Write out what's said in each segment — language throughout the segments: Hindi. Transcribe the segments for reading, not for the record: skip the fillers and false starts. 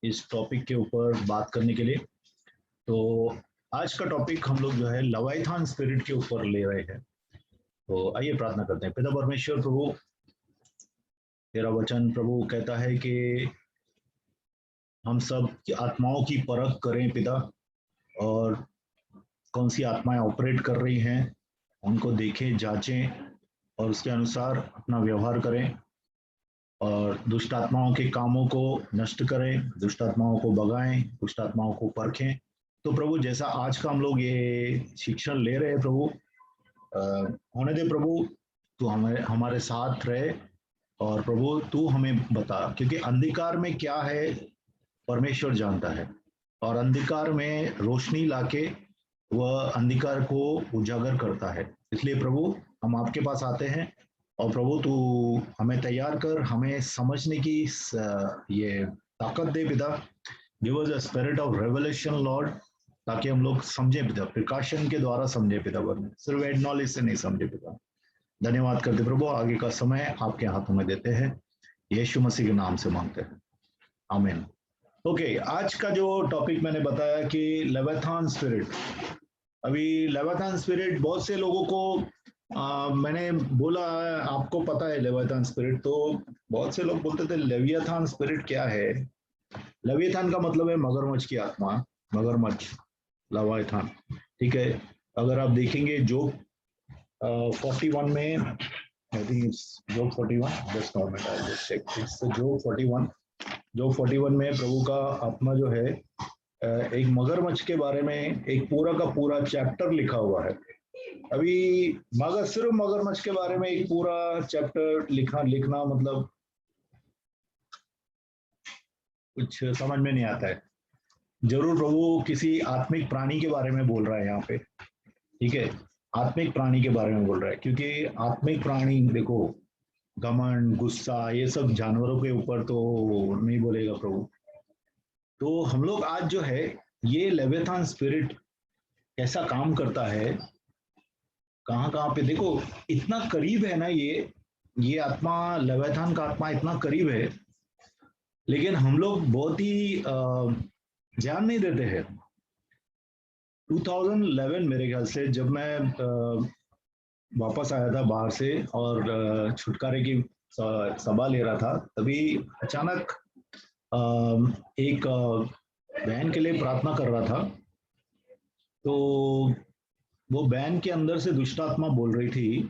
इस टॉपिक के ऊपर बात करने के लिए। तो आज का टॉपिक हम लोग जो है लवाइथान स्पिरिट के ऊपर ले रहे हैं। तो आइए प्रार्थना करते हैं। पिता परमेश्वर प्रभु, तेरा वचन प्रभु कहता है कि हम सब की आत्माओं की परख करें पिता, और कौन सी आत्माएं ऑपरेट कर रही हैं उनको देखें, जांचें और उसके अनुसार अपना व्यवहार करें और दुष्ट आत्माओं के कामों को नष्ट करें, दुष्ट आत्माओं को भगाएं, दुष्ट आत्माओं को परखें। तो प्रभु, जैसा आज का हम लोग ये शिक्षण ले रहे हैं प्रभु, होने दे प्रभु, तू हमें हमारे साथ रहे और प्रभु तू हमें बता, क्योंकि अंधकार में क्या है परमेश्वर जानता है, और अंधकार में रोशनी लाके वह अंधकार को उजागर करता है। इसलिए प्रभु हम आपके पास आते हैं और प्रभु तू हमें तैयार कर, हमें समझने की ये ताकत दे पिता। Give us the spirit of revelation Lord, ताकि हम लोग समझे पिता, प्रकाशन के द्वारा समझे पिता, वरना सिर्फ एड नॉलेज से नहीं समझे पिता। धन्यवाद करते प्रभु, आगे का समय आपके हाथों में देते हैं, यीशु मसीह के नाम से मांगते हैं, आमीन। ओके, आज का जो टॉपिक मैंने बताया कि लेविथान स्पिरिट। अभी लेविथान स्पिरिट बहुत से लोगों को मैंने बोला, आपको पता है लेविथान स्पिरिट, तो बहुत से लोग बोलते थे लेवियाथान स्पिरिट क्या है। लेवियाथान का मतलब है मगरमच्छ की आत्मा, मगरमच्छ, लेवियाथान, ठीक है। अगर आप देखेंगे जो 41 में, आई थिंक इट्स जो 41, just not I just check, it's जो 41, जो 41 में प्रभु का आत्मा जो है एक मगरमच्छ के बारे में एक पूरा का पूरा चैप्टर लिखा हुआ है। अभी सिर्फ मगरमच्छ के बारे में एक पूरा चैप्टर लिखना मतलब कुछ समझ में नहीं आता है। जरूर प्रभु किसी आत्मिक प्राणी के बारे में बोल रहा है यहाँ पे, ठीक है, आत्मिक प्राणी के बारे में बोल रहा है, क्योंकि आत्मिक प्राणी देखो, घमंड, गुस्सा, ये सब जानवरों के ऊपर तो नहीं बोलेगा प्रभु। तो हम लोग आज जो है ये लेविथान स्पिरिट कैसा काम करता है, कहाँ कहाँ पे देखो, इतना करीब है ना ये आत्मा, लेविथान का आत्मा इतना करीब है, लेकिन हम लोग बहुत ही ध्यान नहीं देते हैं। 2011 मेरे ख्याल से जब मैं वापस आया था बाहर से और छुटकारे की सभा ले रहा था, तभी अचानक एक बहन के लिए प्रार्थना कर रहा था। तो वो बहन के अंदर से दुष्ट आत्मा बोल रही थी,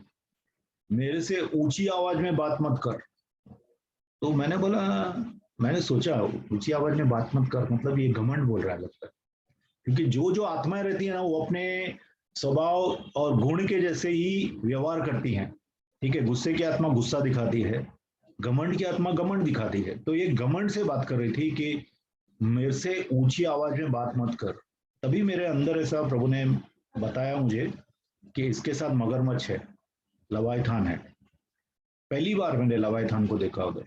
मेरे से ऊंची आवाज में बात मत कर। तो मैंने सोचा ऊंची आवाज में बात मत कर मतलब ये घमंड बोल रहा है लगता है, क्योंकि जो आत्माएं रहती है ना वो अपने स्वभाव और गुण के जैसे ही व्यवहार करती हैं, ठीक है। गुस्से की आत्मा गुस्सा दिखाती है, घमंड की आत्मा घमंड दिखाती है। तो ये घमंड से बात कर रही थी कि मेरे से ऊंची आवाज में बात मत कर। तभी मेरे अंदर ऐसा प्रभु ने बताया मुझे कि इसके साथ मगरमच्छ है, लेविथान है। पहली बार मैंने लेविथान को देखा उधर,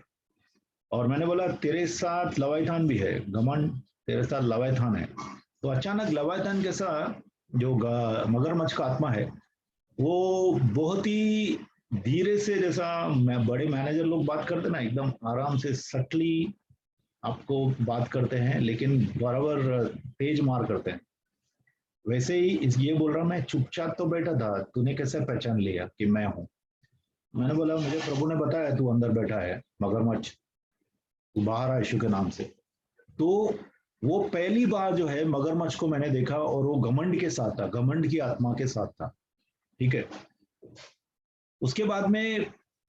और मैंने बोला तेरे साथ लेविथान भी है, घमंड, तेरे साथ लेविथान है। तो अचानक लेविथान कैसा, जो मगरमच्छ का आत्मा है वो बहुत ही धीरे से, जैसा मैं बड़े मैनेजर लोग बात करते ना, एकदम आराम से सटली आपको बात करते हैं, लेकिन बराबर तेज मार करते हैं, वैसे ही ये बोल रहा, मैं चुपचाप तो बैठा था, तूने कैसे पहचान लिया कि मैं हूं। मैंने बोला मुझे प्रभु ने बताया तू अंदर बैठा है मगरमच्छ, तू बाहर आ यीशु के नाम से। तो वो पहली बार जो है मगरमच्छ को मैंने देखा, और वो घमंड के साथ था, घमंड की आत्मा के साथ था, ठीक है। उसके बाद में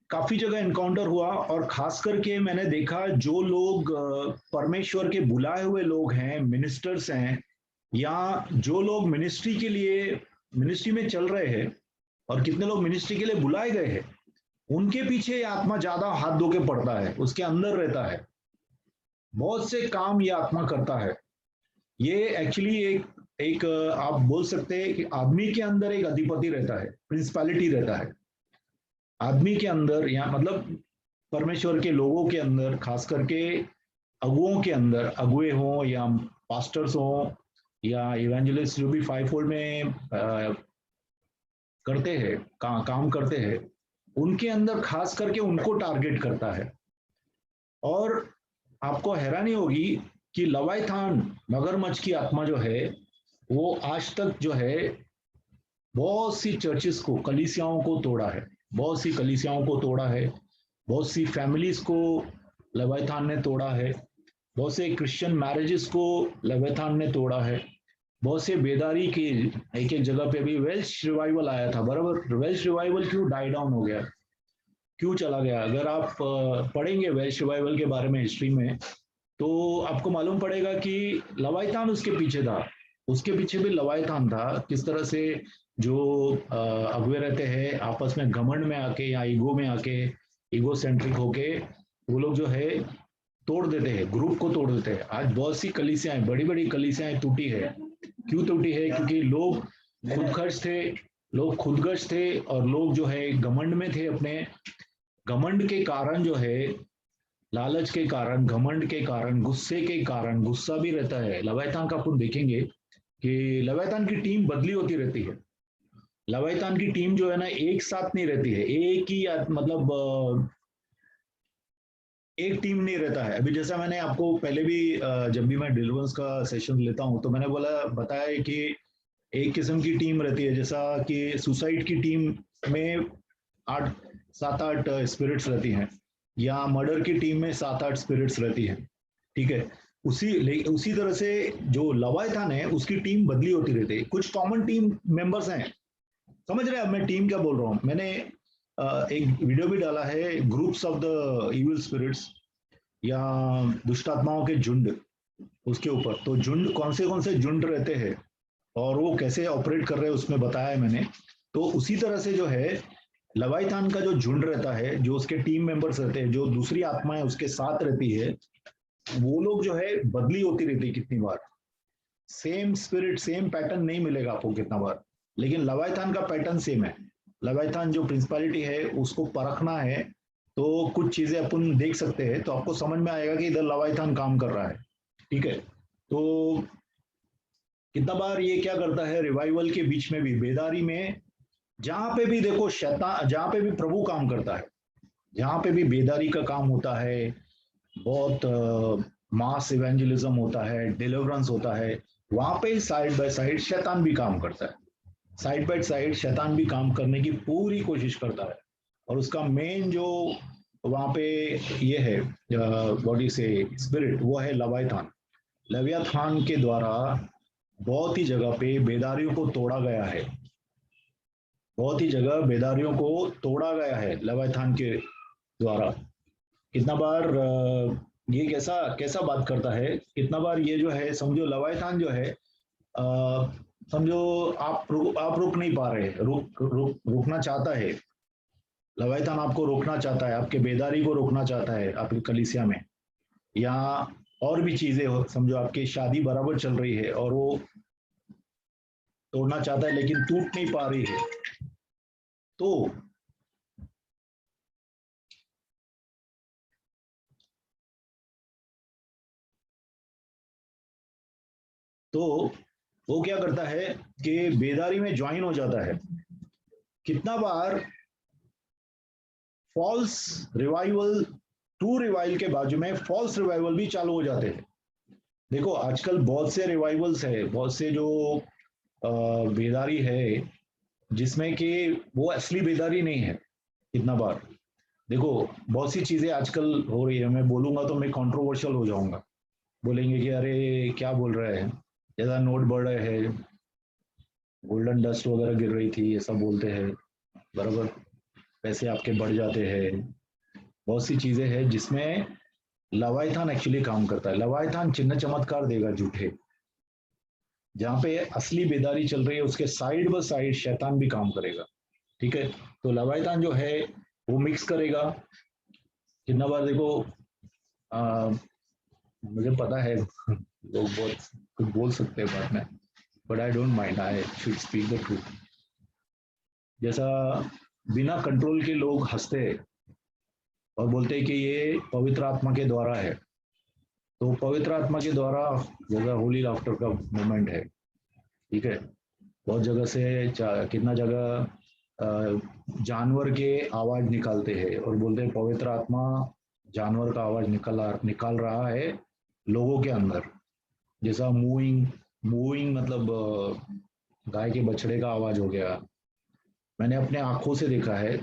काफी जगह एनकाउंटर हुआ, और खास करके मैंने देखा जो लोग परमेश्वर के बुलाए हुए लोग हैं, मिनिस्टर्स हैं, या जो लोग मिनिस्ट्री के लिए मिनिस्ट्री में चल रहे हैं, और कितने लोग मिनिस्ट्री के लिए बुलाए गए हैं, उनके पीछे ये आत्मा ज्यादा हाथ धो के पड़ता है, उसके अंदर रहता है, बहुत से काम ये आत्मा करता है। ये एक्चुअली एक आप बोल सकते हैं कि आदमी के अंदर एक अधिपति रहता है, प्रिंसिपैलिटी रहता है आदमी के अंदर, या मतलब परमेश्वर के लोगों के अंदर, खास करके अगुओं के अंदर, अगुए हों या पास्टर्स हों या इवेंजलिस्ट, जो भी फाइव फोल्ड में करते हैं, काम करते हैं, उनके अंदर खास करके उनको टारगेट करता है। और आपको हैरानी होगी, कि लवाइथान मगरमच्छ की आत्मा जो है वो आज तक जो है बहुत सी चर्चेस को, कलीसियाओं को तोड़ा है, बहुत सी कलीसियाओं को तोड़ा है, बहुत सी फैमिलीज को लेविथान ने तोड़ा है, बहुत से क्रिश्चियन मैरिजेस को लेविथान ने तोड़ा है, बहुत से बेदारी की एक एक जगह पे भी वेल्श रिवाइवल आया था, बराबर। वेल्श रिवाइवल क्यों डाई डाउन हो गया, क्यों चला गया? अगर आप पढ़ेंगे वेल्श रिवाइवल के बारे में हिस्ट्री में, तो आपको मालूम पड़ेगा कि लवाइथान उसके पीछे था, उसके पीछे भी लवाइथान था। किस तरह से जो अगुए रहते हैं आपस में घमंड में आके या ईगो में आके, ईगो सेंट्रिक होके वो लोग जो है तोड़ देते हैं, ग्रुप को तोड़ देते हैं। आज बहुत सी कलीसियाएं, बड़ी बड़ी कलीसियाएं टूटी है। क्यों टूटी है? क्योंकि लोग खुदगर्ज थे, लोग खुदगर्ज थे और लोग जो है घमंड में थे। अपने घमंड के कारण जो है, लालच के कारण, घमंड के कारण, गुस्से के कारण, गुस्सा भी रहता है लवाइथान का। अपन देखेंगे कि लवाइथान की टीम बदली होती रहती है। लवाइथान की टीम जो है ना एक साथ नहीं रहती है, एक ही मतलब एक टीम नहीं रहता है। अभी जैसा मैंने आपको पहले भी जब भी मैं डिलीवरेंस का सेशन लेता हूं तो मैंने बताया कि एक किस्म की टीम रहती है, जैसा कि सुसाइड की टीम में 7-8 स्पिरिट्स रहती हैं, या मर्डर की टीम में 7-8 स्पिरिट्स रहती है, ठीक है। उसी तरह से जो लवाइथान है उसकी टीम बदली होती रहती है। कुछ कॉमन टीम मेंबर्स हैं, समझ रहे हैं अब मैं टीम क्या बोल रहा हूँ? मैंने एक वीडियो भी डाला है, groups of the evil spirits या दुष्ट आत्माओं के झुंड, उसके ऊपर। तो झुंड कौन से झुंड रहते हैं और वो कैसे ऑपरेट कर रहे हैं उसमें बताया है मैंने। तो उसी तरह से जो है लवाइथान का जो झुंड रहता है, जो उसके टीम मेंबर्स रहते हैं, जो दूसरी आत्माएं उसके साथ रहती है, वो लोग जो है बदली होती रहती है कितनी बार। सेम स्पिरिट, सेम पैटर्न नहीं मिलेगा आपको कितना बार, लेकिन लवाइथान का पैटर्न सेम है। लवाइथान जो प्रिंसिपलिटी है उसको परखना है तो कुछ चीजें अपन देख सकते हैं, तो आपको समझ में आएगा कि इधर लवाइथान काम कर रहा है, ठीक है। तो कितना बार ये क्या करता है रिवाइवल के बीच में भी, बेदारी में, जहां पे भी देखो शैतान, जहां पे भी प्रभु काम करता है, जहां पे भी बेदारी का काम होता है, बहुत मास इवेंजलिज्म होता है, डिलीवरेंस होता है, वहां पे साइड बाय साइड शैतान भी काम करता है। साइड बाय साइड शैतान भी काम करने की पूरी कोशिश करता है। और उसका मेन जो वहां पे ये है बॉडी से स्पिरिट, वो है लवाइथान। लवियाथान के द्वारा बहुत ही जगह पे बेदारियों को तोड़ा गया है, बहुत ही जगह बेदारियों को तोड़ा गया है लवाइथान के द्वारा। कितना बार ये कैसा कैसा बात करता है, कितना बार ये जो है, समझो लवाइथान जो है, समझो आप रुक नहीं पा रहे, रुकना चाहता है। लवाइथान आपको रोकना चाहता है, आपके बेदारी को रोकना चाहता है आपकी कलीसिया में, या और भी चीजें हो, समझो आपकी शादी बराबर चल रही है और वो तोड़ना चाहता है लेकिन टूट नहीं पा रही है। तो तो वो क्या करता है कि बेदारी में ज्वाइन हो जाता है। कितना बार फॉल्स रिवाइवल, ट्रू रिवाइवल के बाजू में फॉल्स रिवाइवल भी चालू हो जाते हैं। देखो आजकल बहुत से रिवाइवल्स है, बहुत से जो बेदारी है जिसमें कि वो असली बेदारी नहीं है। कितना बार देखो बहुत सी चीजें आजकल हो रही है, मैं बोलूंगा तो मैं कंट्रोवर्शियल हो जाऊंगा, बोलेंगे कि अरे क्या बोल रहे हैं, ज्यादा नोट बढ़ रहे हैं, गोल्डन डस्ट वगैरह गिर रही थी, ऐसा बोलते हैं, बराबर, पैसे आपके बढ़ जाते हैं। बहुत सी चीजें हैं जिसमें लवाइथान एक्चुअली काम करता है। लवाइथान चिन्ह चमत्कार देगा झूठे, जहां पे असली बेदारी चल रही है उसके साइड बाय साइड शैतान भी काम करेगा, ठीक है। तो लवाइथान जो है वो मिक्स करेगा। कितना बार देखो आ, मुझे पता है लोग बहुत कुछ बोल सकते हैं बाद में, but I don't mind, I should speak the truth. जैसा बिना कंट्रोल के लोग हंसते हैं और बोलते हैं कि ये पवित्र आत्मा के द्वारा है, तो पवित्र आत्मा के द्वारा जैसा होली लाफ्टर का मूवमेंट है, ठीक है। बहुत जगह से कितना जगह जानवर के आवाज निकालते हैं और बोलते हैं पवित्र आत्मा जानवर का आवाज निकाल निकाल रहा है लोगों के अंदर, जैसा मूविंग मूविंग मतलब गाय के बछड़े का आवाज हो गया। मैंने अपने आंखों से देखा है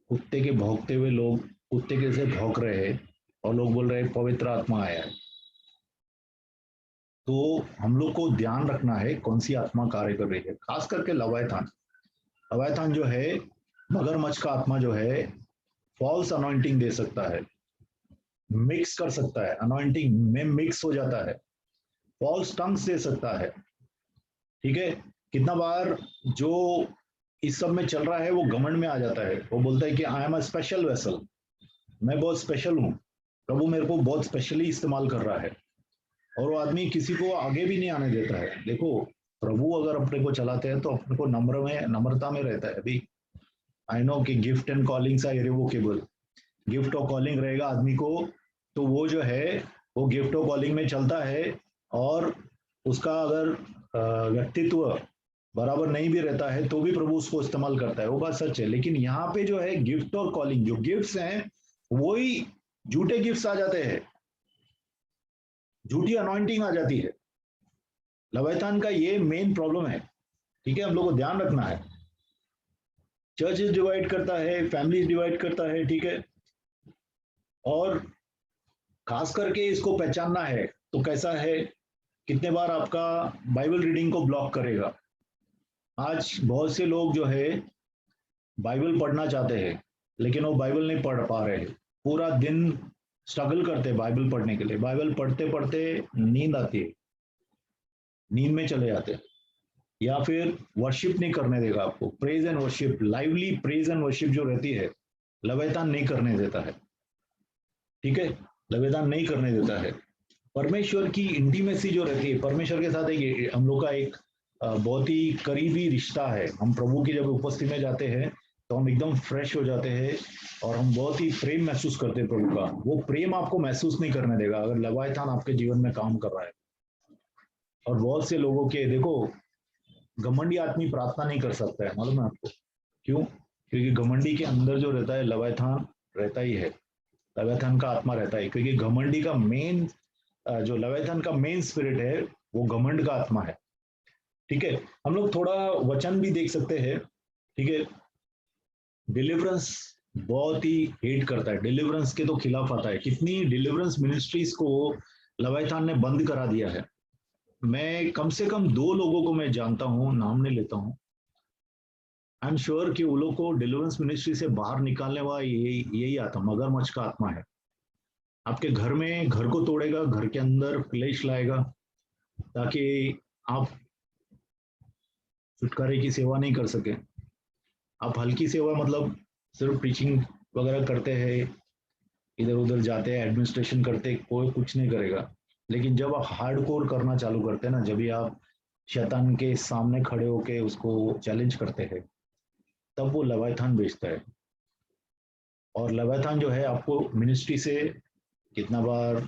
कुत्ते के भौंकते हुए लोग कुत्ते के जैसे भौंक रहे हैं और लोग बोल रहे हैं पवित्र आत्मा आया है। तो हम लोग को ध्यान रखना है कौन सी आत्मा कार्य कर रही है, खास करके लवायथान। लवायथान जो है, मगरमच्छ का आत्मा जो है, फॉल्स अनॉइंटिंग दे सकता है, मिक्स कर सकता है, अनॉइंटिंग में मिक्स हो जाता है, फॉल्स टंग्स दे सकता है। ठीक है, कितना बार जो इस सब में चल रहा है वो घमंड में आ जाता है, वो बोलता है कि I am a special vessel, मैं बहुत स्पेशल हूँ, प्रभु मेरे को बहुत स्पेशली इस्तेमाल कर रहा है। और वो आदमी किसी को आगे भी नहीं आने देता है। देखो, प्रभु अगर अपने को चलाते हैं तो अपने को नम्रता में रहता है। अभी आई नो कि gift and callings are irrevocable, gift और कॉलिंग रहेगा आदमी को तो वो जो है वो गिफ्ट और कॉलिंग में चलता है, और उसका अगर व्यक्तित्व बराबर नहीं भी रहता है तो भी प्रभु उसको इस्तेमाल करता है, वो बात सच है। लेकिन यहाँ पे जो है गिफ्ट और कॉलिंग, जो गिफ्ट्स हैं वही झूठे गिफ्ट्स आ जाते हैं, झूठी अनॉइंटिंग आ जाती है। लवैतान का ये मेन प्रॉब्लम है। ठीक है, हम लोग को ध्यान रखना है। चर्चेस डिवाइड करता है, फैमिलीज डिवाइड करता है, ठीक है, और खास करके इसको पहचानना है तो कैसा है, कितने बार आपका बाइबल रीडिंग को ब्लॉक करेगा। आज बहुत से लोग जो है बाइबल पढ़ना चाहते हैं लेकिन वो बाइबल नहीं पढ़ पा रहे हैं, पूरा दिन स्ट्रगल करते हैं बाइबल पढ़ने के लिए, बाइबल पढ़ते पढ़ते नींद आती है, नींद में चले जाते हैं, या फिर वर्शिप नहीं करने देगा आपको, praise and worship, lively praise and worship जो रहती है लवेदान नहीं करने देता है। ठीक है, लवेदान नहीं करने देता है। परमेश्वर की इंटीमेसी जो रहती है, परमेश्वर के साथ एक हम लोग का एक बहुत ही करीबी रिश्ता है। हम प्रभु की जब उपस्थिति में जाते हैं तो हम एकदम फ्रेश हो जाते हैं और हम बहुत ही प्रेम महसूस करते हैं प्रभु का। वो प्रेम आपको महसूस नहीं करने देगा अगर लवायतान आपके जीवन में काम कर रहा है। और बहुत से लोगों के देखो, घमंडी आदमी प्रार्थना नहीं कर सकता है, मालूम है आपको क्यों? क्योंकि घमंडी के अंदर जो रहता है लवायथान रहता ही है, लवायथान का आत्मा रहता है। क्योंकि घमंडी का मेन जो लवायथान का मेन स्पिरिट है वो घमंड का आत्मा है। ठीक है, हम लोग थोड़ा वचन भी देख सकते हैं। ठीक है, डिलीवरेंस बहुत ही हेट करता है, डिलीवरेंस के तो खिलाफ आता है। कितनी डिलीवरेंस मिनिस्ट्रीज को लवायथान ने बंद करा दिया है। मैं कम से कम 2 लोगों को मैं जानता हूँ, नाम नहीं लेता हूँ, आई एम श्योर कि वो लोग को डिलीवरेंस मिनिस्ट्री से बाहर निकालने वाला यही आता मगरमच्छ का आत्मा है। आपके घर में घर को तोड़ेगा, घर के अंदर क्लेश लाएगा ताकि आप छुटकारे की सेवा नहीं कर सके। आप हल्की सेवा मतलब सिर्फ प्रीचिंग वगैरह करते हैं, इधर उधर जाते हैं, एडमिनिस्ट्रेशन करते, कोई कुछ नहीं करेगा। लेकिन जब आप हार्डकोर करना चालू करते हैं ना, जब भी आप शैतान के सामने खड़े होके उसको चैलेंज करते हैं, तब वो लवायथान बेचता है। और लवायथान जो है आपको मिनिस्ट्री से, कितना बार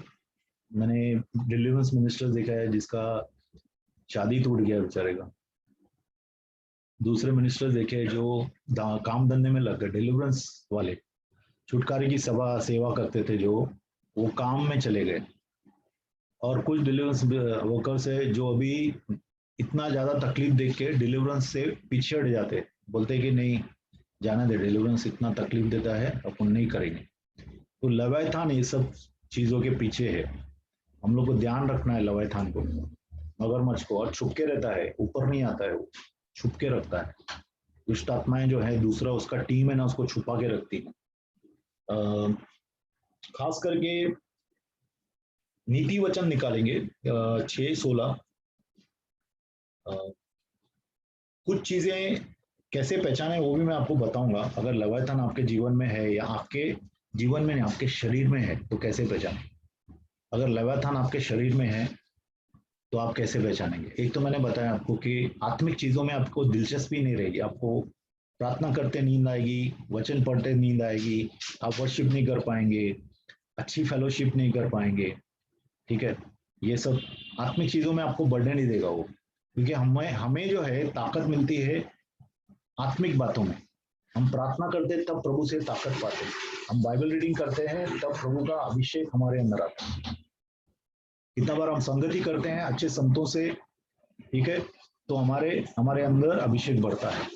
मैंने डिलीवरेंस मिनिस्टर देखा है जिसका शादी टूट गया बेचारे का, दूसरे मिनिस्टर देखे जो काम धंधे में लग गए, डिलीवरेंस वाले छुटकारे की सभा सेवा करते थे जो, वो काम में चले गए। और कुछ डिलीवरेंस वर्कर्स है जो अभी इतना ज्यादा तकलीफ देख के डिलीवरेंस से पीछे हट जाते, बोलते कि नहीं जाने दे, डिलीवरेंस इतना तकलीफ देता है अपन नहीं करेंगे। तो लवायथान ये सब चीजों के पीछे है। हम लोग को ध्यान रखना है लवायथान को, मगरमच्छ को, और छुप के रहता है, ऊपर नहीं आता है, वो छुप के रखता है। दुष्ट आत्माएं जो है, दूसरा उसका टीम है ना, उसको छुपा के रखती है। खास करके नीति वचन निकालेंगे 6:16। कुछ चीजें कैसे पहचाने वो भी मैं आपको बताऊंगा। अगर लवायथान आपके जीवन में है, या आपके जीवन में नहीं आपके शरीर में है, तो कैसे पहचाने। अगर लवायथान आपके शरीर में है तो आप कैसे पहचानेंगे। एक तो मैंने बताया आपको कि आत्मिक चीजों में आपको दिलचस्पी नहीं रहेगी, आपको प्रार्थना करते नींद आएगी, वचन पढ़ते नींद आएगी, आप वर्शिप नहीं कर पाएंगे, अच्छी फेलोशिप नहीं कर पाएंगे। ठीक है, ये सब आत्मिक चीजों में आपको बढ़ने नहीं देगा वो। क्योंकि हमें हमें जो है ताकत मिलती है आत्मिक बातों में। हम प्रार्थना करते हैं तब प्रभु से ताकत पाते हैं, हम बाइबल रीडिंग करते हैं तब प्रभु का अभिषेक हमारे अंदर आता है। कितना बार हम संगति करते हैं अच्छे संतों से, ठीक है, तो हमारे हमारे अंदर अभिषेक बढ़ता है।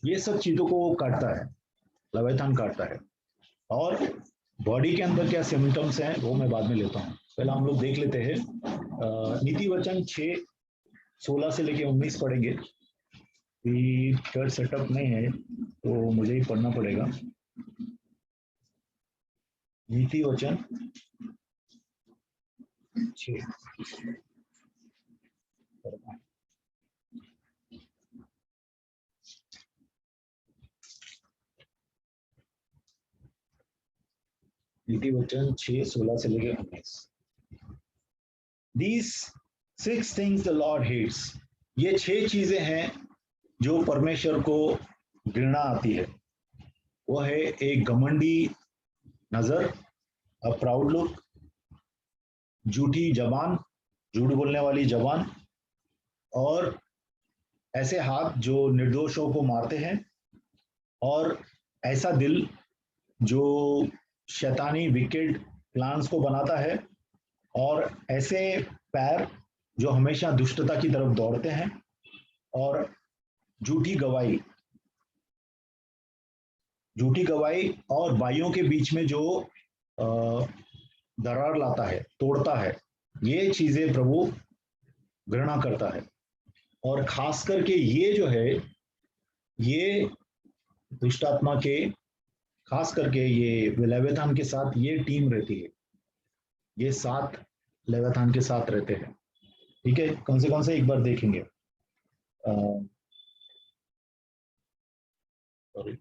ये सब चीजों को वो काटता है, लवेथान काटता है। और बॉडी के अंदर क्या सिम्टम्स हैं वो मैं बाद में लेता हूँ, पहले हम लोग देख लेते हैं नीति वचन 6:16 से लेके 19 पढ़ेंगे। चर्च सेटअप नहीं है तो मुझे ही पढ़ना पड़ेगा। नीति वचन 6, नीति वचन 6:16 से लेके 19। These 6 things the Lord hates। ये 6 चीजें हैं जो परमेश्वर को घृणा आती है। वो है एक घमंडी नजर, अ प्राउड लुक, झूठी जबान, झूठ बोलने वाली जबान, और ऐसे हाथ जो निर्दोषों को मारते हैं, और ऐसा दिल जो शैतानी विकेड प्लान्स को बनाता है, और ऐसे पैर जो हमेशा दुष्टता की तरफ दौड़ते हैं, और झूठी गवाही और भाइयों के बीच में जो दरार लाता है, तोड़ता है, ये चीजें प्रभु घृणा करता है। और खास करके ये जो है, ये दुष्ट आत्मा के, खास करके ये लेविथान के साथ ये टीम रहती है, ये 7 लेविथान के साथ रहते हैं, ठीक है। कौन से एक बार देखेंगे। Sorry,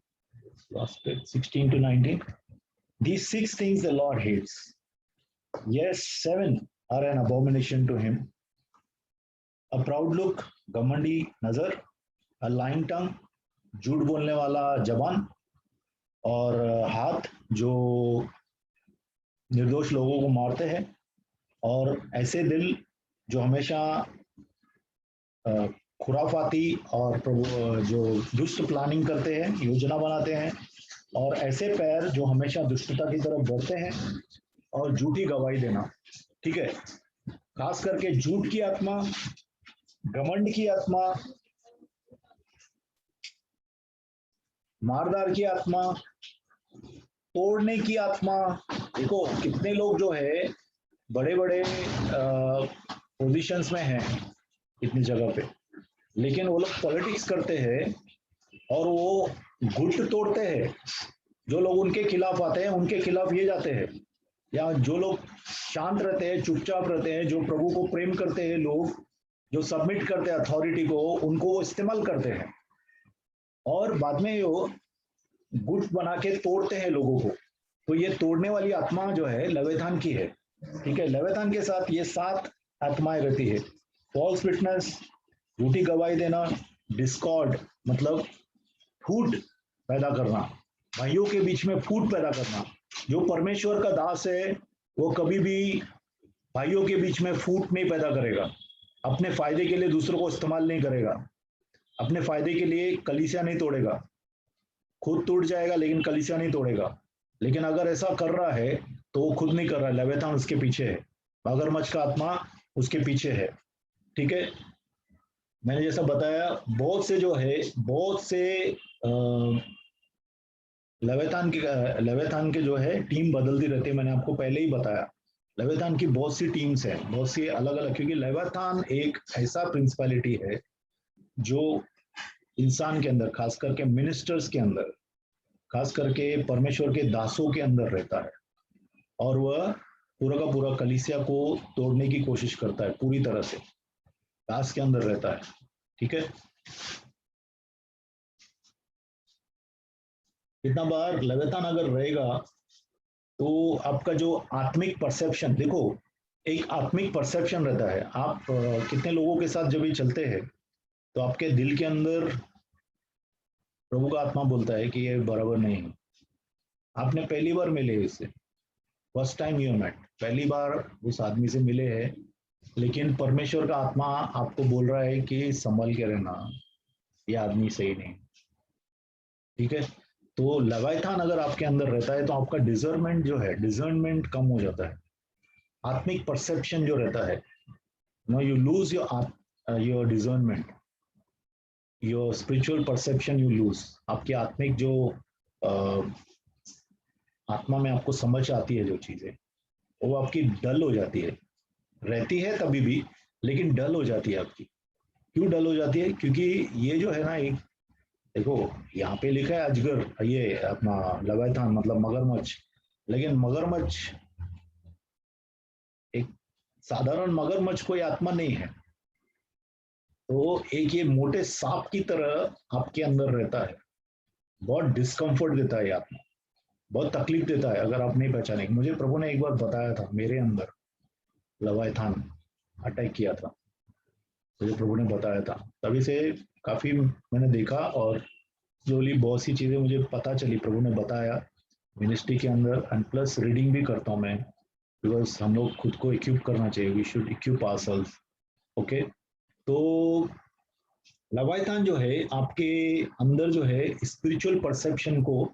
last bit, 16 to 19. These 6 things the Lord hates. Yes, 7 are an abomination to him. A proud look, घमंडी नजर, a lying tongue, झूठ बोलने वाला जबान, और हाथ जो निर्दोष लोगों को मारते हैं, और ऐसे दिल जो हमेशा खुराफाती और जो दुष्ट प्लानिंग करते हैं, योजना बनाते हैं, और ऐसे पैर जो हमेशा दुष्टता की तरफ बढ़ते हैं, और झूठी गवाही देना, ठीक है। खास करके झूठ की आत्मा, घमंड की आत्मा, मारदार की आत्मा, तोड़ने की आत्मा। देखो कितने लोग जो है बड़े बड़े पोजीशंस में हैं इतनी जगह पे, लेकिन वो लोग पॉलिटिक्स करते हैं और वो गुट तोड़ते हैं। जो लोग उनके खिलाफ आते हैं उनके खिलाफ ये जाते हैं, या जो लोग शांत रहते हैं, चुपचाप रहते हैं, जो प्रभु को प्रेम करते हैं, लोग जो सबमिट करते हैं अथॉरिटी को, उनको वो इस्तेमाल करते हैं, और बाद में वो गुट बना के तोड़ते हैं लोगों को। तो ये तोड़ने वाली आत्मा जो है लेविथान की है, ठीक है। लेविथान के साथ ये 7 आत्माएं रहती है। फॉल्स विटनेस, झूठी गवाही देना, डिस्कॉर्ड मतलब फूट पैदा करना, भाइयों के बीच में फूट पैदा करना। जो परमेश्वर का दास है वो कभी भी भाइयों के बीच में फूट नहीं पैदा करेगा, अपने फायदे के लिए दूसरों को इस्तेमाल नहीं करेगा, अपने फायदे के लिए कलीसिया नहीं तोड़ेगा, खुद टूट जाएगा लेकिन कलीसिया नहीं तोड़ेगा। लेकिन अगर ऐसा कर रहा है तो वो खुद नहीं कर रहा है, लेविथान उसके पीछे है, मगरमच्छ का आत्मा उसके पीछे है, ठीक है। मैंने जैसा बताया, बहुत से जो है, बहुत से लेविथान के जो है टीम बदलती रहती है। मैंने आपको पहले ही बताया, लेविथान की बहुत सी टीम्स हैं, बहुत सी अलग अलग, क्योंकि लेविथान एक ऐसा प्रिंसिपैलिटी है जो इंसान के अंदर, खास करके मिनिस्टर्स के अंदर, खास करके परमेश्वर के दासों के अंदर रहता है, और वह पूरा का पूरा कलीसिया को तोड़ने की कोशिश करता है, पूरी तरह से दास के अंदर रहता है, ठीक है। इतना बार लेविथान अगर रहेगा तो आपका जो आत्मिक परसेप्शन, देखो एक आत्मिक परसेप्शन रहता है। आप कितने लोगों के साथ जब भी चलते हैं तो आपके दिल के अंदर प्रभु का आत्मा बोलता है कि ये बराबर नहीं है। आपने पहली बार मिले इससे, फर्स्ट टाइम यू मेट, पहली बार उस आदमी से मिले हैं, लेकिन परमेश्वर का आत्मा आपको बोल रहा है कि संभल के रहना, ये आदमी सही नहीं, ठीक है। तो लेविथान अगर आपके अंदर रहता है तो आपका डिजर्नमेंट जो है, डिजर्नमेंट कम हो जाता है, आत्मिक परसेप्शन जो रहता है, no you lose your discernment, your spiritual perception you lose. आपकी आत्मिक जो आत्मा में आपको समझ आती है जो चीजें, वो आपकी डल हो जाती है, रहती है तभी भी, लेकिन डल हो जाती है आपकी। क्यों डल हो जाती है? क्योंकि ये जो है ना, एक देखो यहाँ पे लिखा है अजगर, ये अपना लवाइथान मतलब मगरमच्छ, लेकिन मगरमच्छ एक साधारण मगरमच्छ कोई आत्मा नहीं है। तो एक ये मोटे सांप की तरह आपके अंदर रहता है, बहुत डिस्कम्फर्ट देता है ये आत्मा, बहुत तकलीफ देता है अगर आप नहीं पहचाने। मुझे प्रभु ने एक बार बताया था, मेरे अंदर लवाइथान अटैक किया था, मुझे प्रभु ने बताया था, तभी से काफी मैंने देखा, और स्लोली बहुत सी चीजें मुझे पता चली, प्रभु ने बताया मिनिस्ट्री के अंदर। एंड प्लस रीडिंग भी करता हूँ मैं, बिकॉज हम लोग खुद को इक्विप करना चाहिए, we should equip ourselves. Okay, तो लवाइथान जो है आपके अंदर जो है स्पिरिचुअल परसेप्शन को,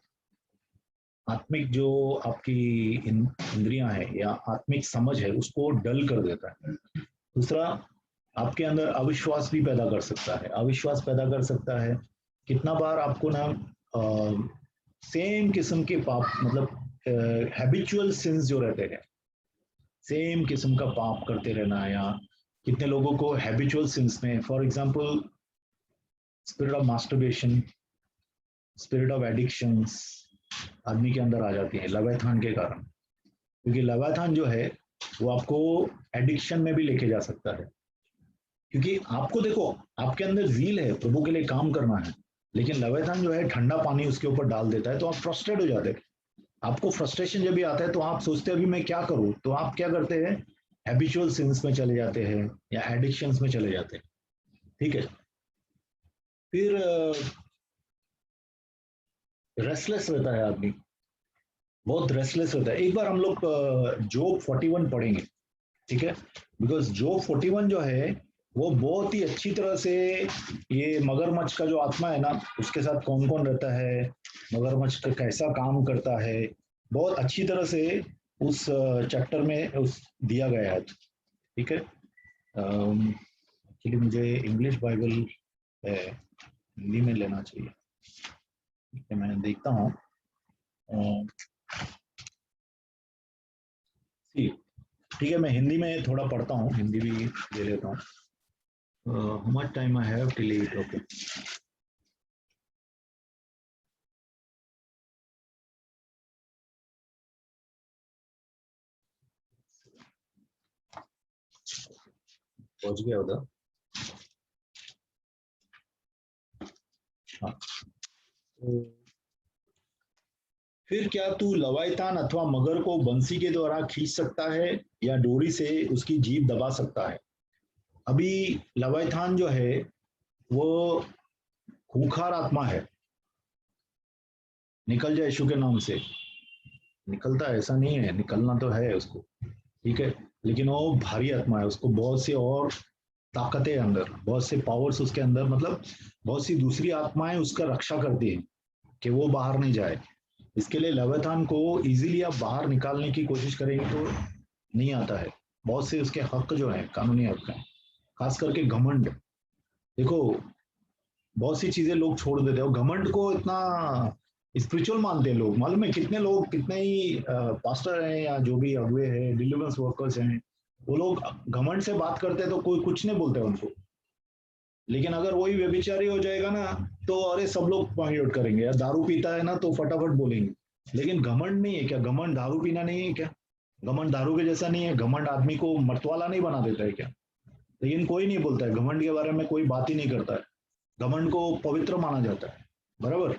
आत्मिक जो आपकी इंद्रियां है या आत्मिक समझ है, उसको डल कर देता है। दूसरा, आपके अंदर अविश्वास भी पैदा कर सकता है, अविश्वास पैदा कर सकता है। कितना बार आपको ना सेम किस्म के पाप, मतलब हैबिचुअल सिंस जो रहते हैं, सेम किस्म का पाप करते रहना, या कितने लोगों को हैबिचुअल सिंस में, for example spirit of masturbation, spirit of addictions आदमी के अंदर आ जाती है लवाइथान के कारण। क्योंकि लवाइथान जो है वो आपको एडिक्शन में भी लेके जा सकता है। क्योंकि आपको देखो, आपके अंदर ज़ील है, प्रभु के लिए काम करना है, लेकिन लवाइथान जो है ठंडा पानी उसके ऊपर डाल देता है, तो आप फ्रस्ट्रेट हो जाते हैं। आपको फ्रस्ट्रेशन जब भी आता है तो आप सोचते हैं अभी मैं क्या करूं, तो आप क्या करते हैं, हैबिचुअल सिंस में चले जाते हैं या एडिक्शंस में चले जाते हैं। ठीक है, फिर रेस्टलेस रहता है आदमी, बहुत रेस्टलेस रहता है। एक बार हम लोग जोब 41 पढ़ेंगे, ठीक है, बिकॉज जोब 41 जो है वो बहुत ही अच्छी तरह से ये मगरमच्छ का जो आत्मा है ना, उसके साथ कौन कौन रहता है, मगरमच्छ का कैसा काम करता है, बहुत अच्छी तरह से उस चैप्टर में उस दिया गया है। ठीक है, एक्चुअली मुझे इंग्लिश बाइबल हिंदी में लेना चाहिए, ठीक है, मैं देखता हूँ। ठीक है, मैं हिंदी में थोड़ा पढ़ता हूँ, हिंदी भी ले लेता हूँ। How much time I have till 8? Okay. पहुंच गया उधर। हाँ, तो फिर क्या तू लवाइतान अथवा मगर को बंसी के द्वारा खींच सकता है या डोरी से उसकी जीभ दबा सकता है? अभी लवाइतान जो है वो खूंखार आत्मा है, निकल जाए यीशु के नाम से, निकलता है ऐसा नहीं है, निकलना तो है उसको, ठीक है, लेकिन वो भारी आत्मा है, उसको बहुत से और ताकतें अंदर, बहुत से पावर्स उसके अंदर, मतलब बहुत सी दूसरी आत्माएं उसका रक्षा करती हैं कि वो बाहर नहीं जाए। इसके लिए लवाइथान को इजीली आप बाहर निकालने की कोशिश करेंगे तो नहीं आता है। बहुत से उसके हक जो है, कानूनी हक है, खास करके घमंड। देखो, बहुत सी चीजें लोग छोड़ देते हो, घमंड को इतना स्पिरिचुअल मानते हैं लोग। मालूम है कितने लोग, कितने ही पास्टर हैं या जो भी अगुए हैं, डिलीवरेंस वर्कर्स हैं, वो लोग घमंड से बात करते हैं तो कोई कुछ नहीं बोलते उनको, लेकिन अगर वही व्यभिचारी हो जाएगा ना तो अरे सब लोग पॉइंट आउट करेंगे, या दारू पीता है ना तो फटाफट बोलेंगे। लेकिन घमंड नहीं है क्या? घमंड दारू पीना नहीं है क्या? घमंड दारू के जैसा नहीं है? घमंड आदमी को मतवाला नहीं बना देता है क्या? लेकिन कोई नहीं बोलता है घमंड के बारे में, कोई बात ही नहीं करता है। घमंड को पवित्र माना जाता है, बराबर।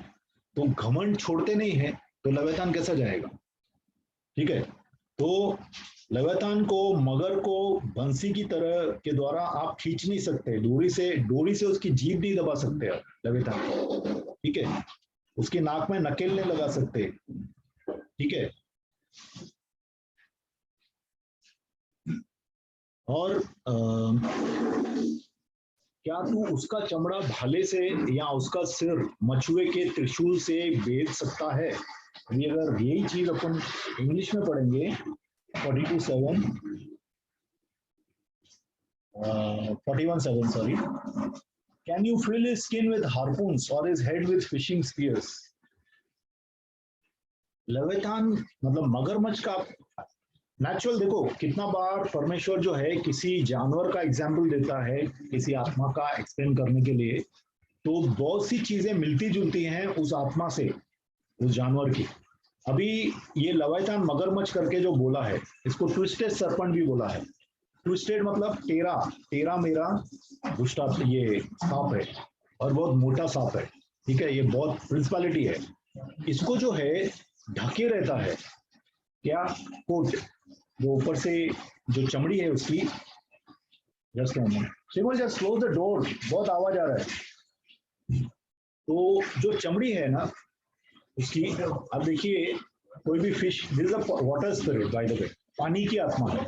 तो घमंड छोड़ते नहीं है तो लवेतान कैसा जाएगा? ठीक है, तो लवेतान को, मगर को बंसी की तरह के द्वारा आप खींच नहीं सकते, डोरी से उसकी जीभ नहीं दबा सकते आप लवेतान को, ठीक है, उसकी नाक में नकेल नहीं लगा सकते, ठीक है। और क्या तू उसका चमड़ा भाले से या उसका सिर मछुए के त्रिशूल से बेच सकता है? अभी अगर यही चीज अपन इंग्लिश में पढ़ेंगे 42:7, 41:7, sorry. Can you fill his skin with harpoons or his head with fishing spears? लेविथान मतलब मगरमच्छ का नेचुरल, देखो कितना बार परमेश्वर जो है किसी जानवर का एग्जाम्पल देता है किसी आत्मा का एक्सप्लेन करने के लिए, तो बहुत सी चीजें मिलती जुलती हैं उस आत्मा से, उस जानवर की। अभी ये लेविथान मगरमच्छ करके जो बोला है, इसको ट्विस्टेड सर्पेंट भी बोला है। ट्विस्टेड मतलब टेरा, टेरा मेरा दुष्टा ये सांप है और बहुत मोटा सांप है, ठीक है, ये बहुत प्रिंसिपलिटी है। इसको जो है ढके रहता है क्या, कोट, जो ऊपर से जो चमड़ी है उसकी। जस्ट सिमल जस्ट क्लोज द डोर, बहुत आवाज आ रहा है। तो जो चमड़ी है ना उसकी, अब देखिए कोई भी fish, this is a water spirit by the way, पानी की आत्मा है।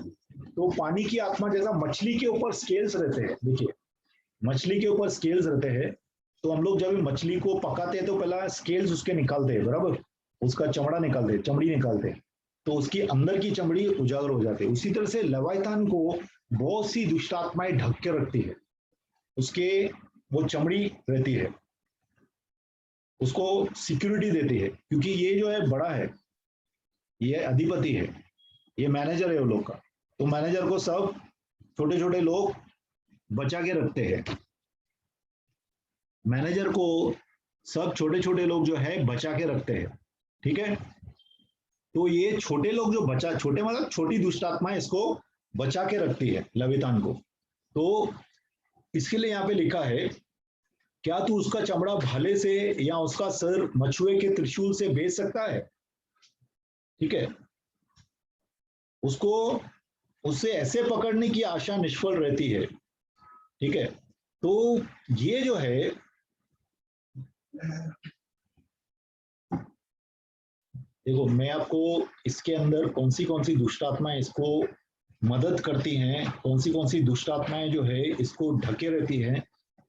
तो पानी की आत्मा जैसा मछली के ऊपर स्केल्स रहते हैं, देखिए मछली के ऊपर स्केल्स रहते हैं, तो हम लोग जब मछली को पकाते हैं तो पहला स्केल्स उसके निकालते हैं, बराबर, उसका चमड़ा निकालते हैं, चमड़ी निकालते हैं, तो उसकी अंदर की चमड़ी उजागर हो जाती है। उसी तरह से लेविथान को बहुत सी दुष्ट आत्माएं ढक के रखती है, उसके वो चमड़ी रहती है, उसको सिक्योरिटी देती है, क्योंकि ये जो है बड़ा है, ये अधिपति है, ये मैनेजर है वो लोग का। तो मैनेजर को सब छोटे छोटे लोग बचा के रखते हैं, मैनेजर को सब छोटे छोटे लोग जो है बचा के रखते हैं, ठीक है। तो ये छोटे लोग जो बचा, छोटे मतलब छोटी दुष्ट आत्मा इसको बचा के रखती है लेविथान को। तो इसके लिए यहाँ पे लिखा है, क्या तू उसका चमड़ा भाले से या उसका सर मछुए के त्रिशूल से बेच सकता है, ठीक है। उसको उससे ऐसे पकड़ने की आशा निष्फल रहती है, ठीक है। तो ये जो है देखो, मैं आपको इसके अंदर कौन सी दुष्ट आत्माएं इसको मदद करती हैं, कौन सी दुष्ट आत्माएं जो है इसको ढके रहती हैं,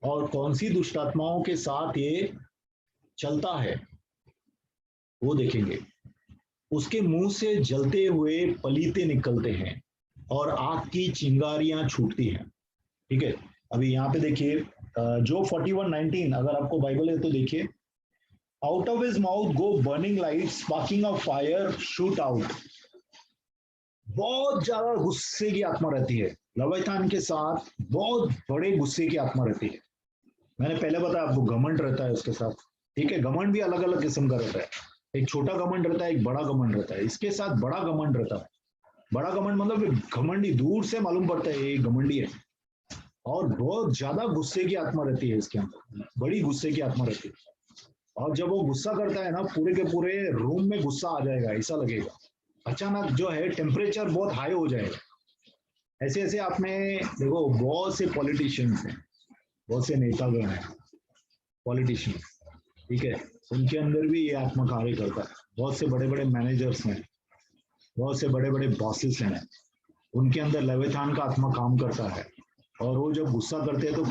और कौन सी दुष्ट आत्माओं के साथ ये चलता है वो देखेंगे। उसके मुंह से जलते हुए पलीते निकलते हैं और आग की चिंगारियां छूटती हैं, ठीक है। अभी यहाँ पे देखिए जो 41:19, अगर आपको बाइबल है तो देखिए, out of his mouth go burning light, sparking of fire shoot out. बहुत ज्यादा गुस्से की आत्मा रहती है लेविथान के साथ, बहुत बड़े गुस्से की आत्मा रहती है। मैंने पहले बताया आपको, घमंड रहता है उसके साथ, ठीक है। घमंड भी अलग अलग किस्म का रहता है, एक छोटा घमंड रहता है, एक बड़ा घमंड रहता है। इसके साथ बड़ा घमंड रहता है। बड़ा घमंड मतलब घमंडी, दूर से मालूम पड़ता है ये घमंडी है, और बहुत ज्यादा गुस्से की आत्मा रहती है इसके अंदर, बड़ी गुस्से की आत्मा रहती है। और जब वो गुस्सा करता है ना, पूरे के पूरे रूम में गुस्सा आ जाएगा, ऐसा लगेगा। अचानक जो है टेम्परेचर बहुत हाई हो जाएगा। ऐसे ऐसे आपने देखो, बहुत से पॉलिटिशियंस हैं, बहुत से नेतागण हैं, पॉलिटिशियन, ठीक है, उनके अंदर भी ये आत्मा कार्य करता है। बहुत से बड़े बड़े मैनेजर्स हैं, बहुत से बड़े बड़े बॉसेस हैं, उनके अंदर लेविथान का आत्मा काम करता है। और वो जब गुस्सा करते हैं तो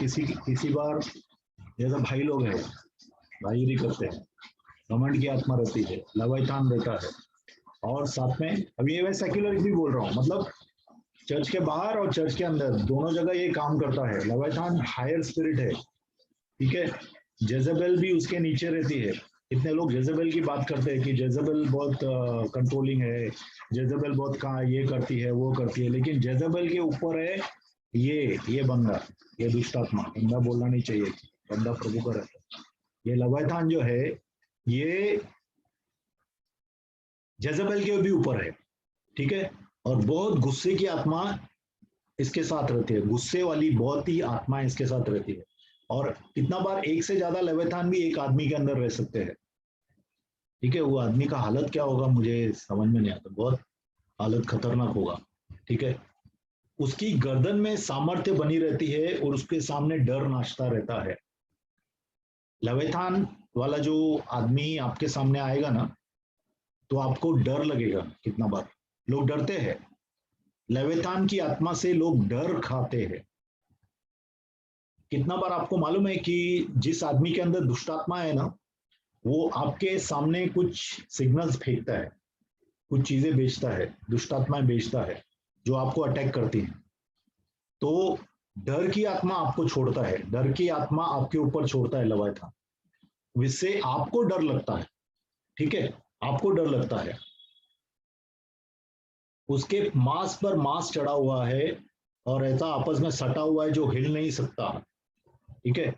किसी बार जैसा भाई लोग हैं, भाईगिरी करते हैं, घमंड की आत्मा रहती है, लेविथान रहता है। और साथ में, अभी ये मैं सेक्युलर भी बोल रहा हूँ, मतलब चर्च के बाहर और चर्च के अंदर दोनों जगह ये काम करता है। लेविथान हायर स्पिरिट है, ठीक है। जेजेबेल भी उसके नीचे रहती है। इतने लोग जेजेबेल की बात करते हैं कि जेजेबेल बहुत कंट्रोलिंग है, जेजेबेल बहुत कहाँ ये करती है वो करती है, लेकिन जेजेबेल के ऊपर है ये बंदा, ये दुष्ट आत्मा, बंदा बोलना नहीं चाहिए, बंदा प्रभु का रहता है। ये लेविथान जो है ये जेजेबेल के भी ऊपर है, ठीक है। और बहुत गुस्से की आत्मा इसके साथ रहती है, गुस्से वाली बहुत ही आत्मा इसके साथ रहती है। और कितना बार एक से ज्यादा लेविथान भी एक आदमी के अंदर रह सकते हैं, ठीक है। वो आदमी का हालत क्या होगा मुझे समझ में नहीं आता, बहुत हालत खतरनाक होगा, ठीक है। उसकी गर्दन में सामर्थ्य बनी रहती है और उसके सामने डर नाचता रहता है। लेविथान वाला जो आदमी आपके सामने आएगा ना, तो आपको डर लगेगा। कितना बार लोग डरते हैं, लेविथान की आत्मा से लोग डर खाते हैं। कितना बार आपको मालूम है कि जिस आदमी के अंदर दुष्ट आत्मा है ना, वो आपके सामने कुछ सिग्नल्स फेंकता है, कुछ चीजें बेचता है, दुष्ट आत्माएं बेचता है जो आपको अटैक करती हैं। तो डर की आत्मा आपको छोड़ता है, डर की आत्मा आपके ऊपर छोड़ता है लेविथान, इससे आपको डर लगता है। ठीक है, आपको डर लगता है, उसके मांस पर मांस चढ़ा हुआ है और ऐसा आपस में सटा हुआ है जो हिल नहीं सकता। ठीक है,